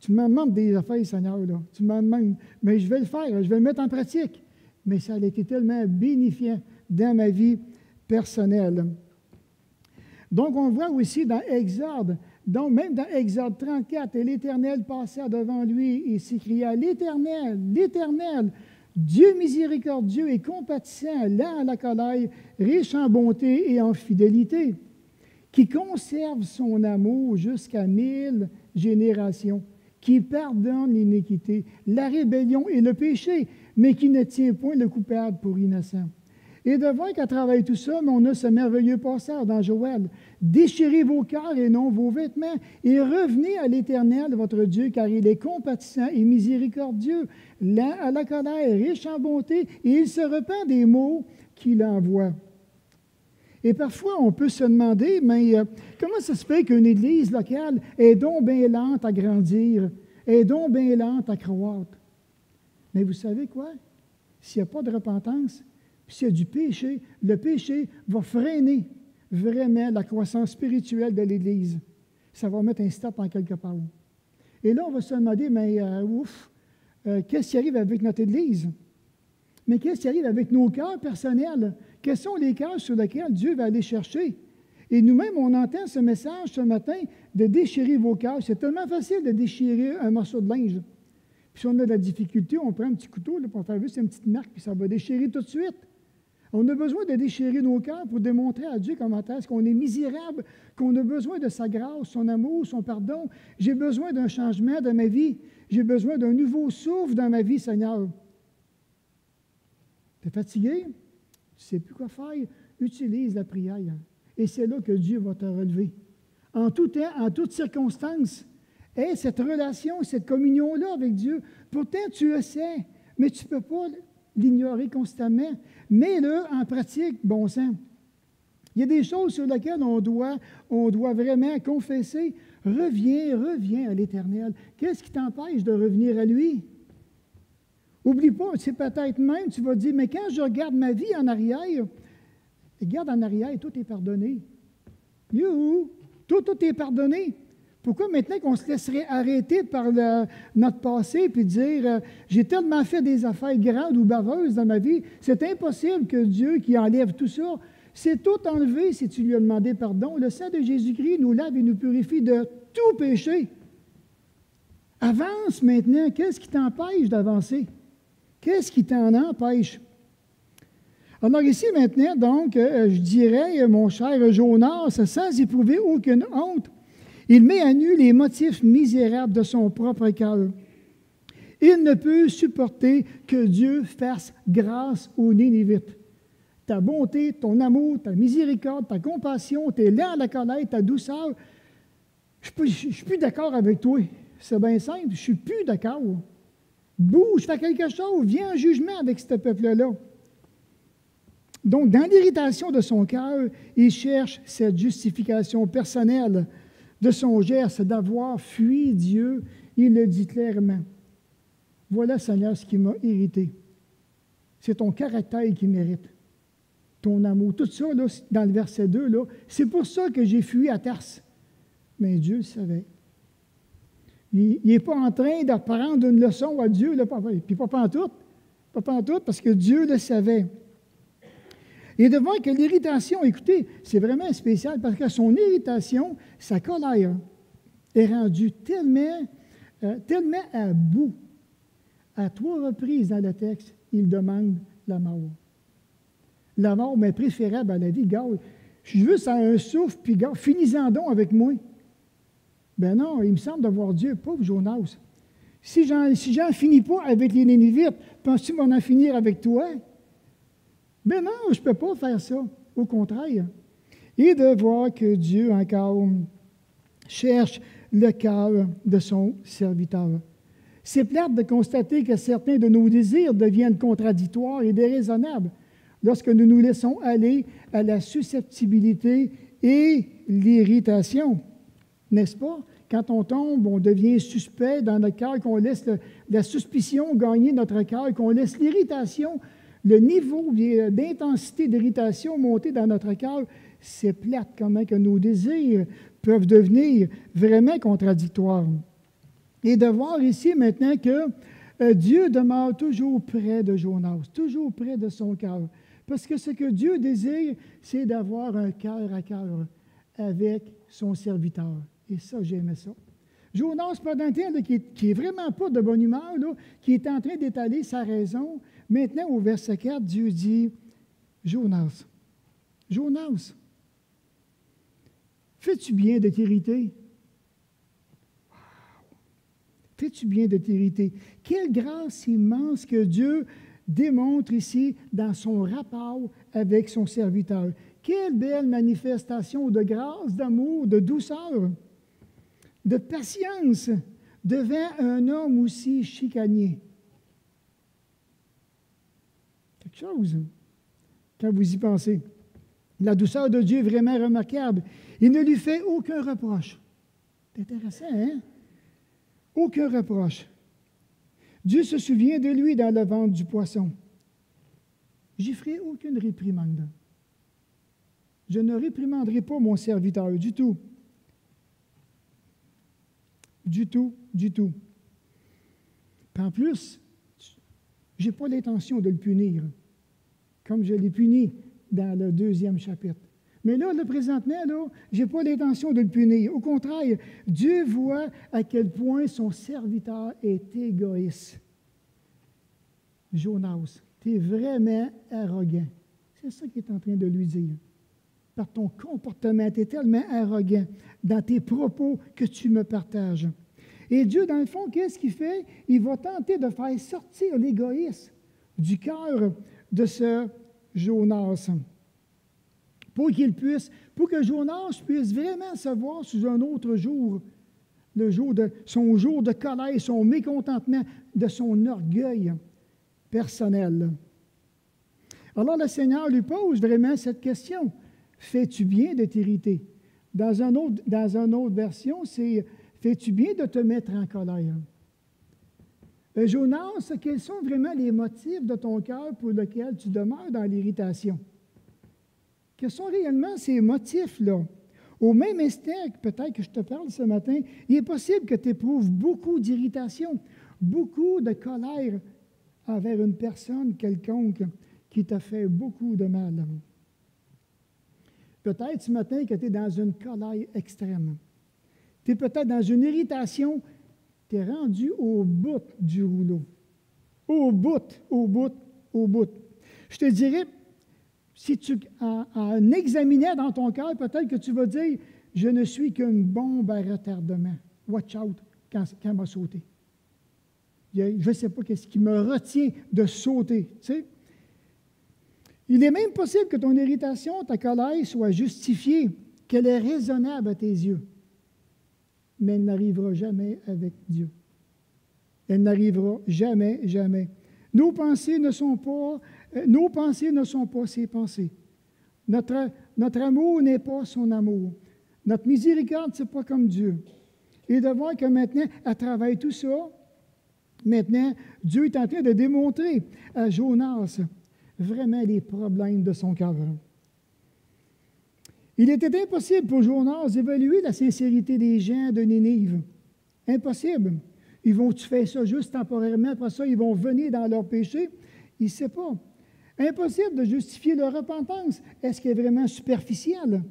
Tu me demandes des affaires, Seigneur, là. Tu me demandes, mais je vais le faire, je vais le mettre en pratique. Mais ça a été tellement bénéfiant dans ma vie personnelle. Donc, on voit aussi dans Exode, donc même dans Exode 34, et l'Éternel passa devant lui et s'écria, l'Éternel, l'Éternel, Dieu miséricordieux et compatissant, lent à la colère, riche en bonté et en fidélité, qui conserve son amour jusqu'à 1000 générations, qui pardonne l'iniquité, la rébellion et le péché, mais qui ne tient point le coupable pour innocent. Et de voir qu'à travers tout ça, on a ce merveilleux passage dans Joël. Déchirez vos cœurs et non vos vêtements, et revenez à l'Éternel, votre Dieu, car il est compatissant et miséricordieux, lent à la colère, riche en bonté, et il se repent des maux qu'il envoie. Et parfois, on peut se demander, mais comment ça se fait qu'une église locale est donc bien lente à grandir, est donc bien lente à croître? Mais vous savez quoi? S'il n'y a pas de repentance, puis s'il y a du péché, le péché va freiner vraiment la croissance spirituelle de l'Église. Ça va mettre un stop en quelque part. Et là, on va se demander, mais qu'est-ce qui arrive avec notre Église? Mais qu'est-ce qui arrive avec nos cœurs personnels? Quels sont les cœurs sur lesquels Dieu va aller chercher? Et nous-mêmes, on entend ce message ce matin de déchirer vos cœurs. C'est tellement facile de déchirer un morceau de linge. Puis si on a de la difficulté, on prend un petit couteau là, pour faire juste une petite marque, puis ça va déchirer tout de suite. On a besoin de déchirer nos cœurs pour démontrer à Dieu comment est-ce qu'on est misérable, qu'on a besoin de sa grâce, son amour, son pardon. J'ai besoin d'un changement dans ma vie. J'ai besoin d'un nouveau souffle dans ma vie, Seigneur. Tu es fatigué? Tu ne sais plus quoi faire? Utilise la prière. Et c'est là que Dieu va te relever. En tout temps, en toutes circonstances. Et cette relation, cette communion-là avec Dieu, pourtant tu le sais, mais tu ne peux pas l'ignorer constamment. Mets-le en pratique, bon sang. Il y a des choses sur lesquelles on doit vraiment confesser. Reviens à l'Éternel. Qu'est-ce qui t'empêche de revenir à lui? Oublie pas, c'est peut-être même, tu vas dire, mais quand je regarde ma vie en arrière, regarde en arrière, tout est pardonné. Youhou! Tout est pardonné. Pourquoi maintenant qu'on se laisserait arrêter par notre passé puis dire j'ai tellement fait des affaires grandes ou baveuses dans ma vie, c'est impossible que Dieu qui enlève tout ça. C'est tout enlevé si tu lui as demandé pardon. Le sang de Jésus-Christ nous lave et nous purifie de tout péché. Avance maintenant. Qu'est-ce qui t'empêche d'avancer? Qu'est-ce qui t'en empêche? Alors ici maintenant, donc, je dirais, mon cher Jonas, sans éprouver aucune honte, il met à nu les motifs misérables de son propre cœur. Il ne peut supporter que Dieu fasse grâce aux Ninivites. Ta bonté, ton amour, ta miséricorde, ta compassion, tes lents à la colère, ta douceur. je ne suis plus d'accord avec toi. C'est bien simple, je ne suis plus d'accord. Bouge, fais quelque chose, viens en jugement avec ce peuple-là. Donc, dans l'irritation de son cœur, il cherche cette justification personnelle de son geste d'avoir fui Dieu. Il le dit clairement. Voilà, Seigneur, ce qui m'a irrité. C'est ton caractère qui mérite. Ton amour. Tout ça, là, dans le verset 2, là, c'est pour ça que j'ai fui à Tarse. Mais Dieu le savait. Il n'est pas en train d'apprendre une leçon à Dieu, là, puis pas pantoute. Pas pantoute, parce que Dieu le savait. Et de voir que l'irritation, écoutez, c'est vraiment spécial, parce que son irritation, sa colère, est rendue tellement à bout. À 3 reprises dans le texte, il demande la mort. La mort m'est préférable à la vie. Garde, je suis juste à un souffle, puis garde, finis-en donc avec moi. Ben non, il me semble de voir Dieu, pauvre Jonas. Si j'en finis pas avec les Nénivites, penses-tu qu'on va en finir avec toi? Ben non, je ne peux pas faire ça. Au contraire. Et de voir que Dieu encore cherche le cœur de son serviteur. C'est plate de constater que certains de nos désirs deviennent contradictoires et déraisonnables lorsque nous nous laissons aller à la susceptibilité et l'irritation. N'est-ce pas? Quand on tombe, on devient suspect dans notre cœur, qu'on laisse la suspicion gagner notre cœur, qu'on laisse l'irritation, le niveau d'intensité d'irritation monter dans notre cœur. C'est plate comment que nos désirs peuvent devenir vraiment contradictoires. Et de voir ici maintenant que Dieu demeure toujours près de Jonas, toujours près de son cœur. Parce que ce que Dieu désire, c'est d'avoir un cœur à cœur avec son serviteur. Et ça, j'aimais ça. Jonas, pendant un temps, qui n'est vraiment pas de bonne humeur, là, qui est en train d'étaler sa raison, maintenant, au verset 4, Dieu dit, Jonas, fais-tu bien de t'irriter? Fais-tu bien de t'irriter? Quelle grâce immense que Dieu démontre ici dans son rapport avec son serviteur. Quelle belle manifestation de grâce, d'amour, de douceur, de patience devant un homme aussi chicanier. Quelque chose, quand vous y pensez. La douceur de Dieu est vraiment remarquable. Il ne lui fait aucun reproche. C'est intéressant, hein? Aucun reproche. Dieu se souvient de lui dans le ventre du poisson. J'y ferai aucune réprimande. Je ne réprimanderai pas mon serviteur du tout. Du tout, du tout. Puis en plus, je n'ai pas l'intention de le punir, comme je l'ai puni dans le 2e chapitre. Mais là, présentement, je n'ai pas l'intention de le punir. Au contraire, Dieu voit à quel point son serviteur est égoïste. Jonas, tu es vraiment arrogant. C'est ça qu'il est en train de lui dire. Par ton comportement, tu es tellement arrogant dans tes propos que tu me partages. Et Dieu, dans le fond, qu'est-ce qu'il fait? Il va tenter de faire sortir l'égoïsme du cœur de ce Jonas. Pour que Jonas puisse vraiment se voir sous un autre jour, son jour de colère, son mécontentement, de son orgueil personnel. Alors le Seigneur lui pose vraiment cette question. Fais-tu bien de t'irriter? Dans une autre version, c'est fais-tu bien de te mettre en colère? Jonas, quels sont vraiment les motifs de ton cœur pour lesquels tu demeures dans l'irritation? Quels sont réellement ces motifs-là? Au même instant, peut-être que je te parle ce matin, il est possible que tu éprouves beaucoup d'irritation, beaucoup de colère envers une personne quelconque qui t'a fait beaucoup de mal. Peut-être ce matin que tu es dans une colère extrême. Tu es peut-être dans une irritation, tu es rendu au bout du rouleau. Au bout. Je te dirais, si tu en examinais dans ton cœur, peut-être que tu vas dire, je ne suis qu'une bombe à retardement. Watch out quand elle m'a sauté. Je ne sais pas qu'est-ce qui me retient de sauter. Tu sais? Il est même possible que ton irritation, ta colère soit justifiée, qu'elle est raisonnable à tes yeux. mais elle n'arrivera jamais avec Dieu. Elle n'arrivera jamais, jamais. Nos pensées ne sont pas ses pensées. Notre amour n'est pas son amour. Notre miséricorde, ce n'est pas comme Dieu. Et de voir que maintenant, à travers tout ça, maintenant, Dieu est en train de démontrer à Jonas vraiment les problèmes de son cœur. Il était impossible pour Jonas d'évaluer la sincérité des gens de Ninive. Impossible. Ils vont-tu faire ça juste temporairement, après ça, ils vont venir dans leur péché? Il ne sait pas. Impossible de justifier leur repentance. Est-ce qu'elle est vraiment superficielle?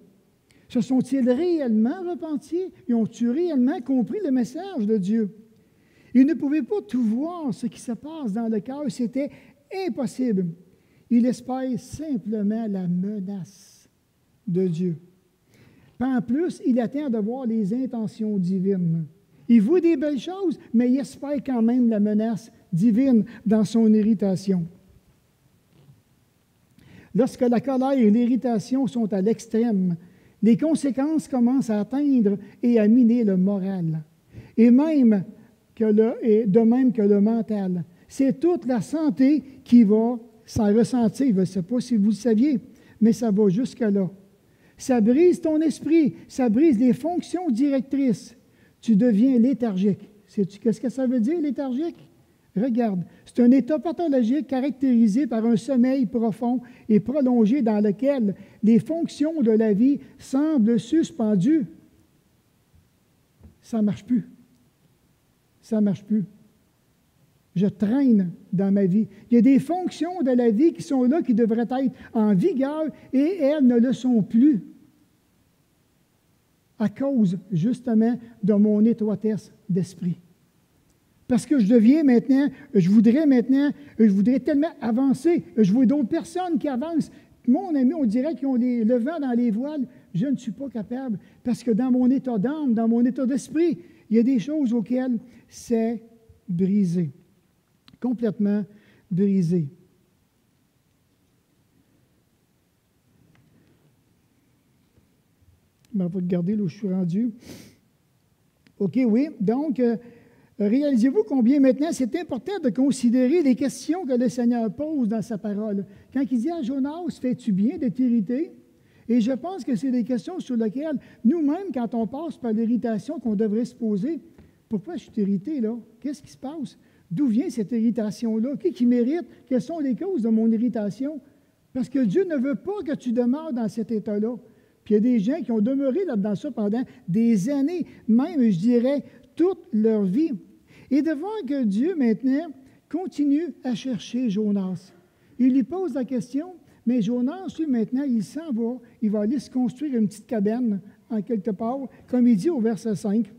Se sont-ils réellement repentis? Ils ont-ils réellement compris le message de Dieu? Ils ne pouvaient pas tout voir ce qui se passe dans le cœur. C'était impossible. Ils espèrent simplement la menace de Dieu. Pas en plus, il attend de voir les intentions divines. Il voit des belles choses, mais il espère quand même la menace divine dans son irritation. Lorsque la colère et l'irritation sont à l'extrême, les conséquences commencent à atteindre et à miner le moral. Et de même que le mental. C'est toute la santé qui va s'en ressentir. Je ne sais pas si vous le saviez, mais ça va jusque-là. Ça brise ton esprit, ça brise les fonctions directrices. Tu deviens léthargique. Sais-tu qu'est-ce que ça veut dire, léthargique? Regarde, c'est un état pathologique caractérisé par un sommeil profond et prolongé dans lequel les fonctions de la vie semblent suspendues. Ça ne marche plus. Ça ne marche plus. Je traîne dans ma vie. Il y a des fonctions de la vie qui sont là, qui devraient être en vigueur, et elles ne le sont plus. À cause, justement, de mon étroitesse d'esprit. Parce que je voudrais tellement avancer. Je vois d'autres personnes qui avancent. Mon ami, on dirait qu'ils ont le vent dans les voiles. Je ne suis pas capable. Parce que dans mon état d'âme, dans mon état d'esprit, il y a des choses auxquelles c'est brisé. Complètement brisé. On va regarder là où je suis rendu. OK, oui. Donc, réalisez-vous combien maintenant c'est important de considérer les questions que le Seigneur pose dans sa parole. Quand il dit à Jonas, fais-tu bien de t'irriter? Et je pense que c'est des questions sur lesquelles nous-mêmes, quand on passe par l'irritation, qu'on devrait se poser. Pourquoi je suis irrité, là? Qu'est-ce qui se passe? D'où vient cette irritation-là? Qui m'irrite? Quelles sont les causes de mon irritation? Parce que Dieu ne veut pas que tu demeures dans cet état-là. Puis il y a des gens qui ont demeuré là-dedans ça pendant des années, même, je dirais, toute leur vie. Et de voir que Dieu, maintenant, continue à chercher Jonas. Il lui pose la question, mais Jonas, lui, maintenant, il s'en va. Il va aller se construire une petite cabane, en quelque part, comme il dit au verset 5.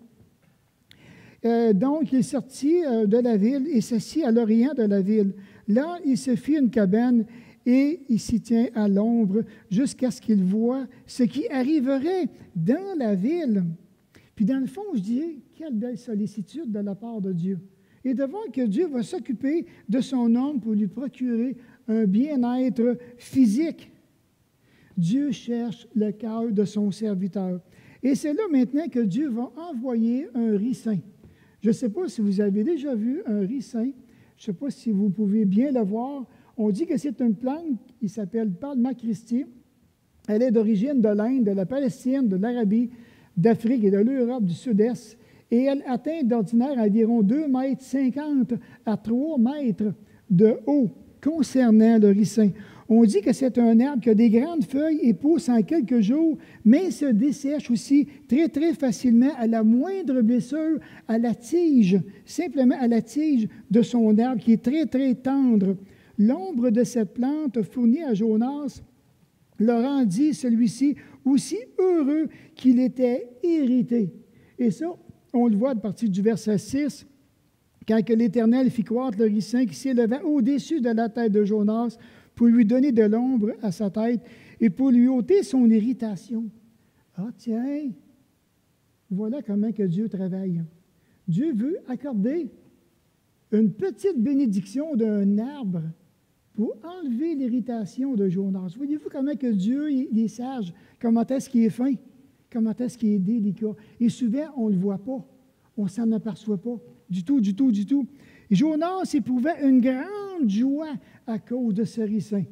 Donc, il est sorti de la ville et s'assit à l'orient de la ville. Là, il se fit une cabane et il s'y tient à l'ombre jusqu'à ce qu'il voie ce qui arriverait dans la ville. Puis dans le fond, je dis, quelle belle sollicitude de la part de Dieu. Et de voir que Dieu va s'occuper de son homme pour lui procurer un bien-être physique. Dieu cherche le cœur de son serviteur. Et c'est là maintenant que Dieu va envoyer un ricin. Je ne sais pas si vous avez déjà vu un ricin. Je ne sais pas si vous pouvez bien le voir. On dit que c'est une plante qui s'appelle Palma Christi. Elle est d'origine de l'Inde, de la Palestine, de l'Arabie, d'Afrique et de l'Europe du Sud-Est. Et elle atteint d'ordinaire environ 2,50 m à 3 mètres de haut. Concernant le ricin, on dit que c'est un arbre qui a des grandes feuilles et pousse en quelques jours, mais se dessèche aussi très, très facilement à la moindre blessure à la tige, simplement à la tige de son arbre qui est très, très tendre. L'ombre de cette plante fournie à Jonas le rendit, celui-ci, aussi heureux qu'il était irrité. Et ça, on le voit à partir du verset 6, quand que l'Éternel fit croître le ricin qui s'élevait au-dessus de la tête de Jonas pour lui donner de l'ombre à sa tête et pour lui ôter son irritation. Ah tiens, voilà comment que Dieu travaille. Dieu veut accorder une petite bénédiction d'un arbre pour enlever l'irritation de Jonas. Voyez-vous comment que Dieu il est sage, comment est-ce qu'il est fin, comment est-ce qu'il est délicat. Et souvent, on ne le voit pas. On ne s'en aperçoit pas. Du tout, du tout, du tout. Et Jonas éprouvait une grande joie à cause de ce ricin.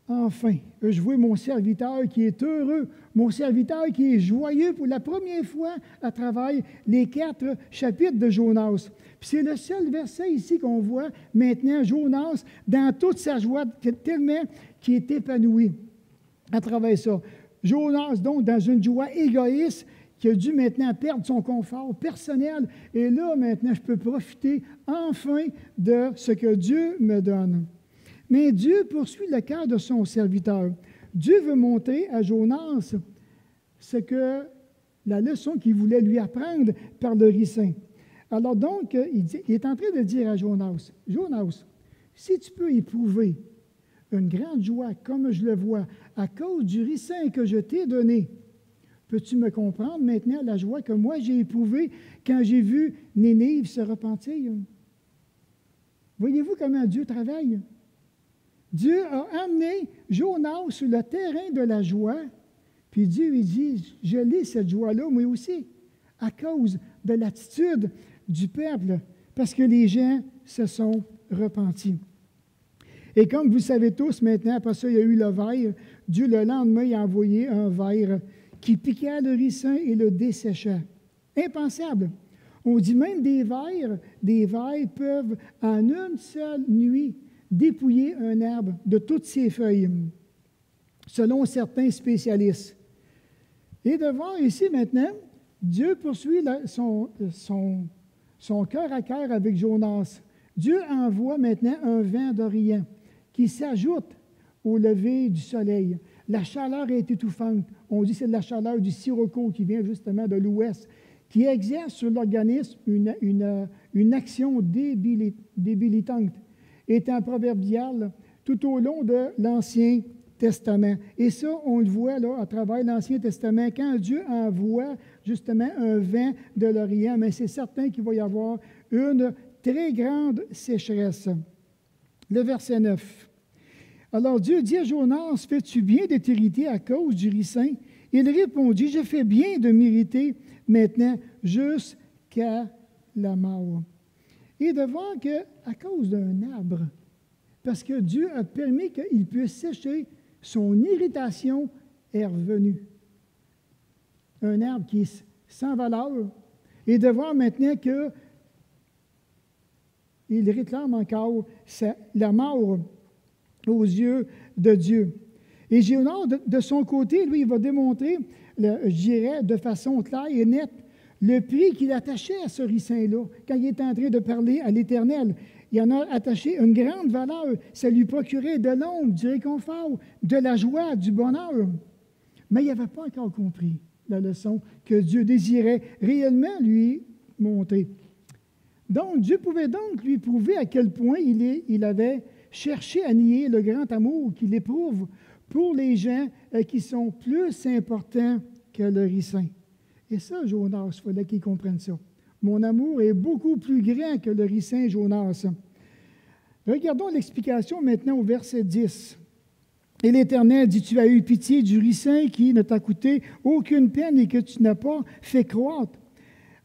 Enfin, je vois mon serviteur qui est heureux, mon serviteur qui est joyeux pour la première fois à travers les 4 chapitres de Jonas. Puis c'est le seul verset ici qu'on voit maintenant Jonas dans toute sa joie, tellement qu'il est épanoui à travers ça. Jonas, donc, dans une joie égoïste, qui a dû maintenant perdre son confort personnel. Et là, maintenant, je peux profiter enfin de ce que Dieu me donne. Mais Dieu poursuit le cœur de son serviteur. Dieu veut montrer à Jonas ce que la leçon qu'il voulait lui apprendre par le ricin. Alors donc, il est en train de dire à Jonas, Jonas, si tu peux éprouver une grande joie comme je le vois à cause du ricin que je t'ai donné, peux-tu me comprendre maintenant la joie que moi j'ai éprouvée quand j'ai vu Nénive se repentir? Voyez-vous comment Dieu travaille? Dieu a amené Jonas sur le terrain de la joie, puis Dieu lui dit, je l'ai cette joie-là, moi aussi, à cause de l'attitude du peuple, parce que les gens se sont repentis. Et comme vous savez tous maintenant, après ça, il y a eu le ver. Dieu, le lendemain, il a envoyé un ver qui piqua le ricin et le dessécha. Impensable. On dit même des vers peuvent, en une seule nuit, dépouiller un arbre de toutes ses feuilles, selon certains spécialistes. Et de voir ici maintenant, Dieu poursuit son cœur à cœur avec Jonas. Dieu envoie maintenant un vent d'Orient qui s'ajoute au lever du soleil. La chaleur est étouffante. On dit que c'est de la chaleur du sirocco qui vient justement de l'ouest, qui exerce sur l'organisme une action débilitante, étant proverbial tout au long de l'Ancien Testament. Et ça, on le voit là à travers l'Ancien Testament, quand Dieu envoie justement un vent de l'Orient, mais c'est certain qu'il va y avoir une très grande sécheresse. Le verset 9. Alors Dieu dit à Jonas, fais-tu bien de t'irriter à cause du ricin? Il répondit, je fais bien de m'irriter maintenant jusqu'à la mort. Et de voir qu'à cause d'un arbre, parce que Dieu a permis qu'il puisse sécher, son irritation est revenue. Un arbre qui est sans valeur. Et de voir maintenant qu'il réclame encore la mort aux yeux de Dieu. Et Jonas, de son côté, lui, il va démontrer, je dirais, de façon claire et nette, le prix qu'il attachait à ce ricin-là, quand il est en train de parler à l'Éternel. Il en a attaché une grande valeur. Ça lui procurait de l'ombre, du réconfort, de la joie, du bonheur. Mais il n'avait pas encore compris la leçon que Dieu désirait réellement lui montrer. Donc, Dieu pouvait donc lui prouver à quel point il avait cherché à nier le grand amour qu'il éprouve pour les gens qui sont plus importants que le ricin. Et ça, Jonas, il fallait qu'il comprenne ça. Mon amour est beaucoup plus grand que le ricin, Jonas. Regardons l'explication maintenant au verset 10. Et l'Éternel dit, tu as eu pitié du ricin qui ne t'a coûté aucune peine et que tu n'as pas fait croître,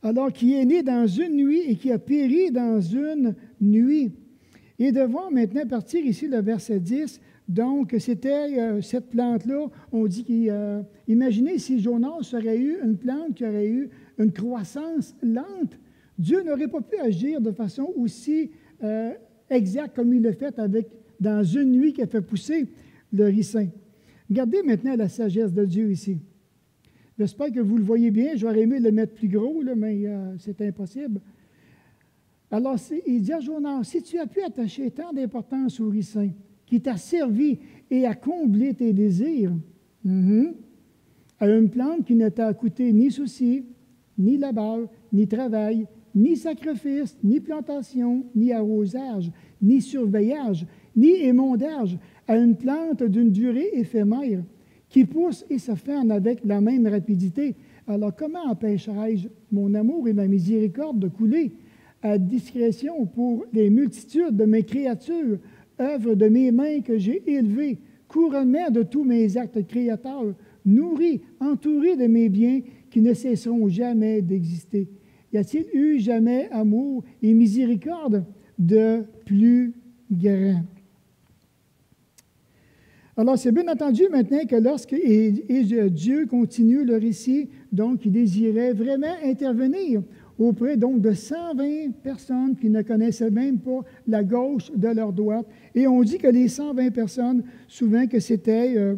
alors qui est né dans une nuit et qui a péri dans une nuit. Et de voir maintenant partir ici le verset 10, donc c'était cette plante-là, on dit imaginez si Jonas aurait eu une plante qui aurait eu une croissance lente, Dieu n'aurait pas pu agir de façon aussi exacte comme il l'a fait dans une nuit qui a fait pousser le ricin. Regardez maintenant la sagesse de Dieu ici. J'espère que vous le voyez bien. J'aurais aimé le mettre plus gros, là, mais c'est impossible. Alors, il dit à Jonas, si tu as pu attacher tant d'importance au ricin, qui t'a servi et a comblé tes désirs, à une plante qui ne t'a coûté ni souci, ni labeur, ni travail, ni sacrifice, ni plantation, ni arrosage, ni surveillage, ni émondage, à une plante d'une durée éphémère, qui pousse et se fane avec la même rapidité. Alors, comment empêcherai-je mon amour et ma miséricorde de couler à discrétion pour les multitudes de mes créatures, œuvre de mes mains que j'ai élevées, couronnement de tous mes actes créateurs, nourri, entouré de mes biens qui ne cesseront jamais d'exister. Y a-t-il eu jamais amour et miséricorde de plus grand? Alors, c'est bien entendu maintenant que lorsque Dieu continue le récit, donc il désirait vraiment intervenir auprès donc de 120 personnes qui ne connaissaient même pas la gauche de leur droite. Et on dit que les 120 personnes, souvent que c'était,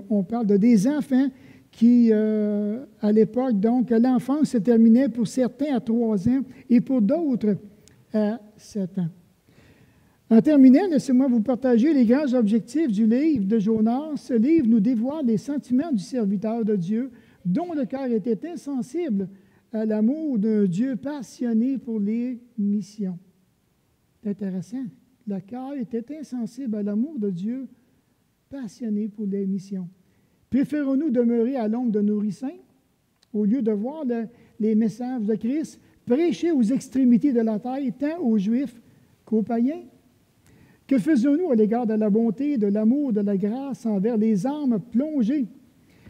on parle de des enfants qui, à l'époque, donc l'enfance se terminait pour certains à 3 ans et pour d'autres à 7 ans. En terminant, laissez-moi vous partager les grands objectifs du livre de Jonas. Ce livre nous dévoile les sentiments du serviteur de Dieu, dont le cœur était insensible à l'amour d'un Dieu passionné pour les missions. C'est intéressant. Le cœur était insensible à l'amour de Dieu passionné pour les missions. Préférons-nous demeurer à l'ombre de nos ricins au lieu de voir les messages de Christ prêchés aux extrémités de la terre, tant aux Juifs qu'aux païens? Que faisons-nous à l'égard de la bonté, de l'amour, de la grâce envers les âmes plongées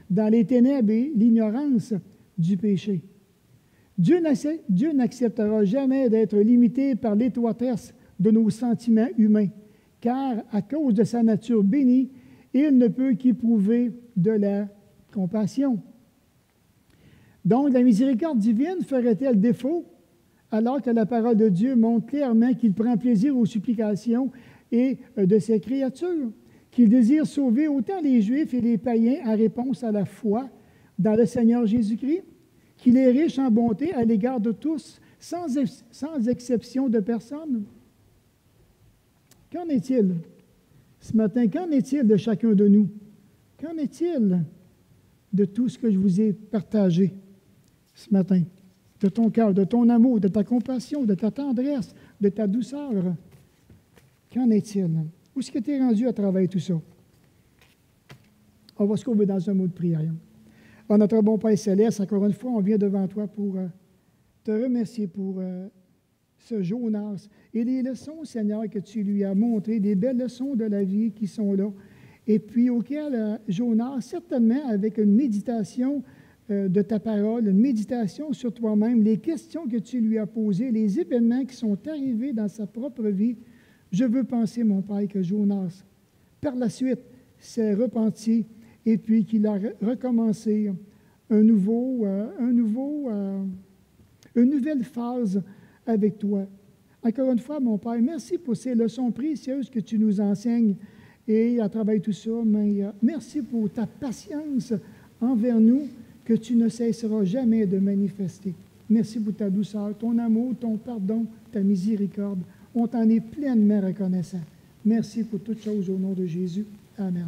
dans les ténèbres et l'ignorance du péché? Dieu n'acceptera jamais d'être limité par l'étroitesse de nos sentiments humains, car à cause de sa nature bénie, il ne peut qu'éprouver de la compassion. Donc, la miséricorde divine ferait-elle défaut, alors que la parole de Dieu montre clairement qu'il prend plaisir aux supplications et de ses créatures, qu'il désire sauver autant les Juifs et les païens en réponse à la foi dans le Seigneur Jésus-Christ, qu'il est riche en bonté à l'égard de tous, sans exception de personne? Qu'en est-il ce matin? Qu'en est-il de chacun de nous? Qu'en est-il de tout ce que je vous ai partagé ce matin? De ton cœur, de ton amour, de ta compassion, de ta tendresse, de ta douceur? Qu'en est-il? Où est-ce que tu es rendu à travers tout ça? On va se courber dans un mot de prière. Oh, notre bon Père Céleste, encore une fois, on vient devant toi pour te remercier pour ce Jonas et les leçons, Seigneur, que tu lui as montrées, des belles leçons de la vie qui sont là. Et puis auquel Jonas, certainement avec une méditation de ta parole, une méditation sur toi-même, les questions que tu lui as posées, les événements qui sont arrivés dans sa propre vie, je veux penser, mon Père, que Jonas, par la suite, s'est repenti et puis qu'il a recommencé une nouvelle phase avec toi. Encore une fois, mon Père, merci pour ces leçons précieuses que tu nous enseignes et à travers tout ça, mais merci pour ta patience envers nous que tu ne cesseras jamais de manifester. Merci pour ta douceur, ton amour, ton pardon, ta miséricorde. On t'en est pleinement reconnaissant. Merci pour toutes choses au nom de Jésus. Amen.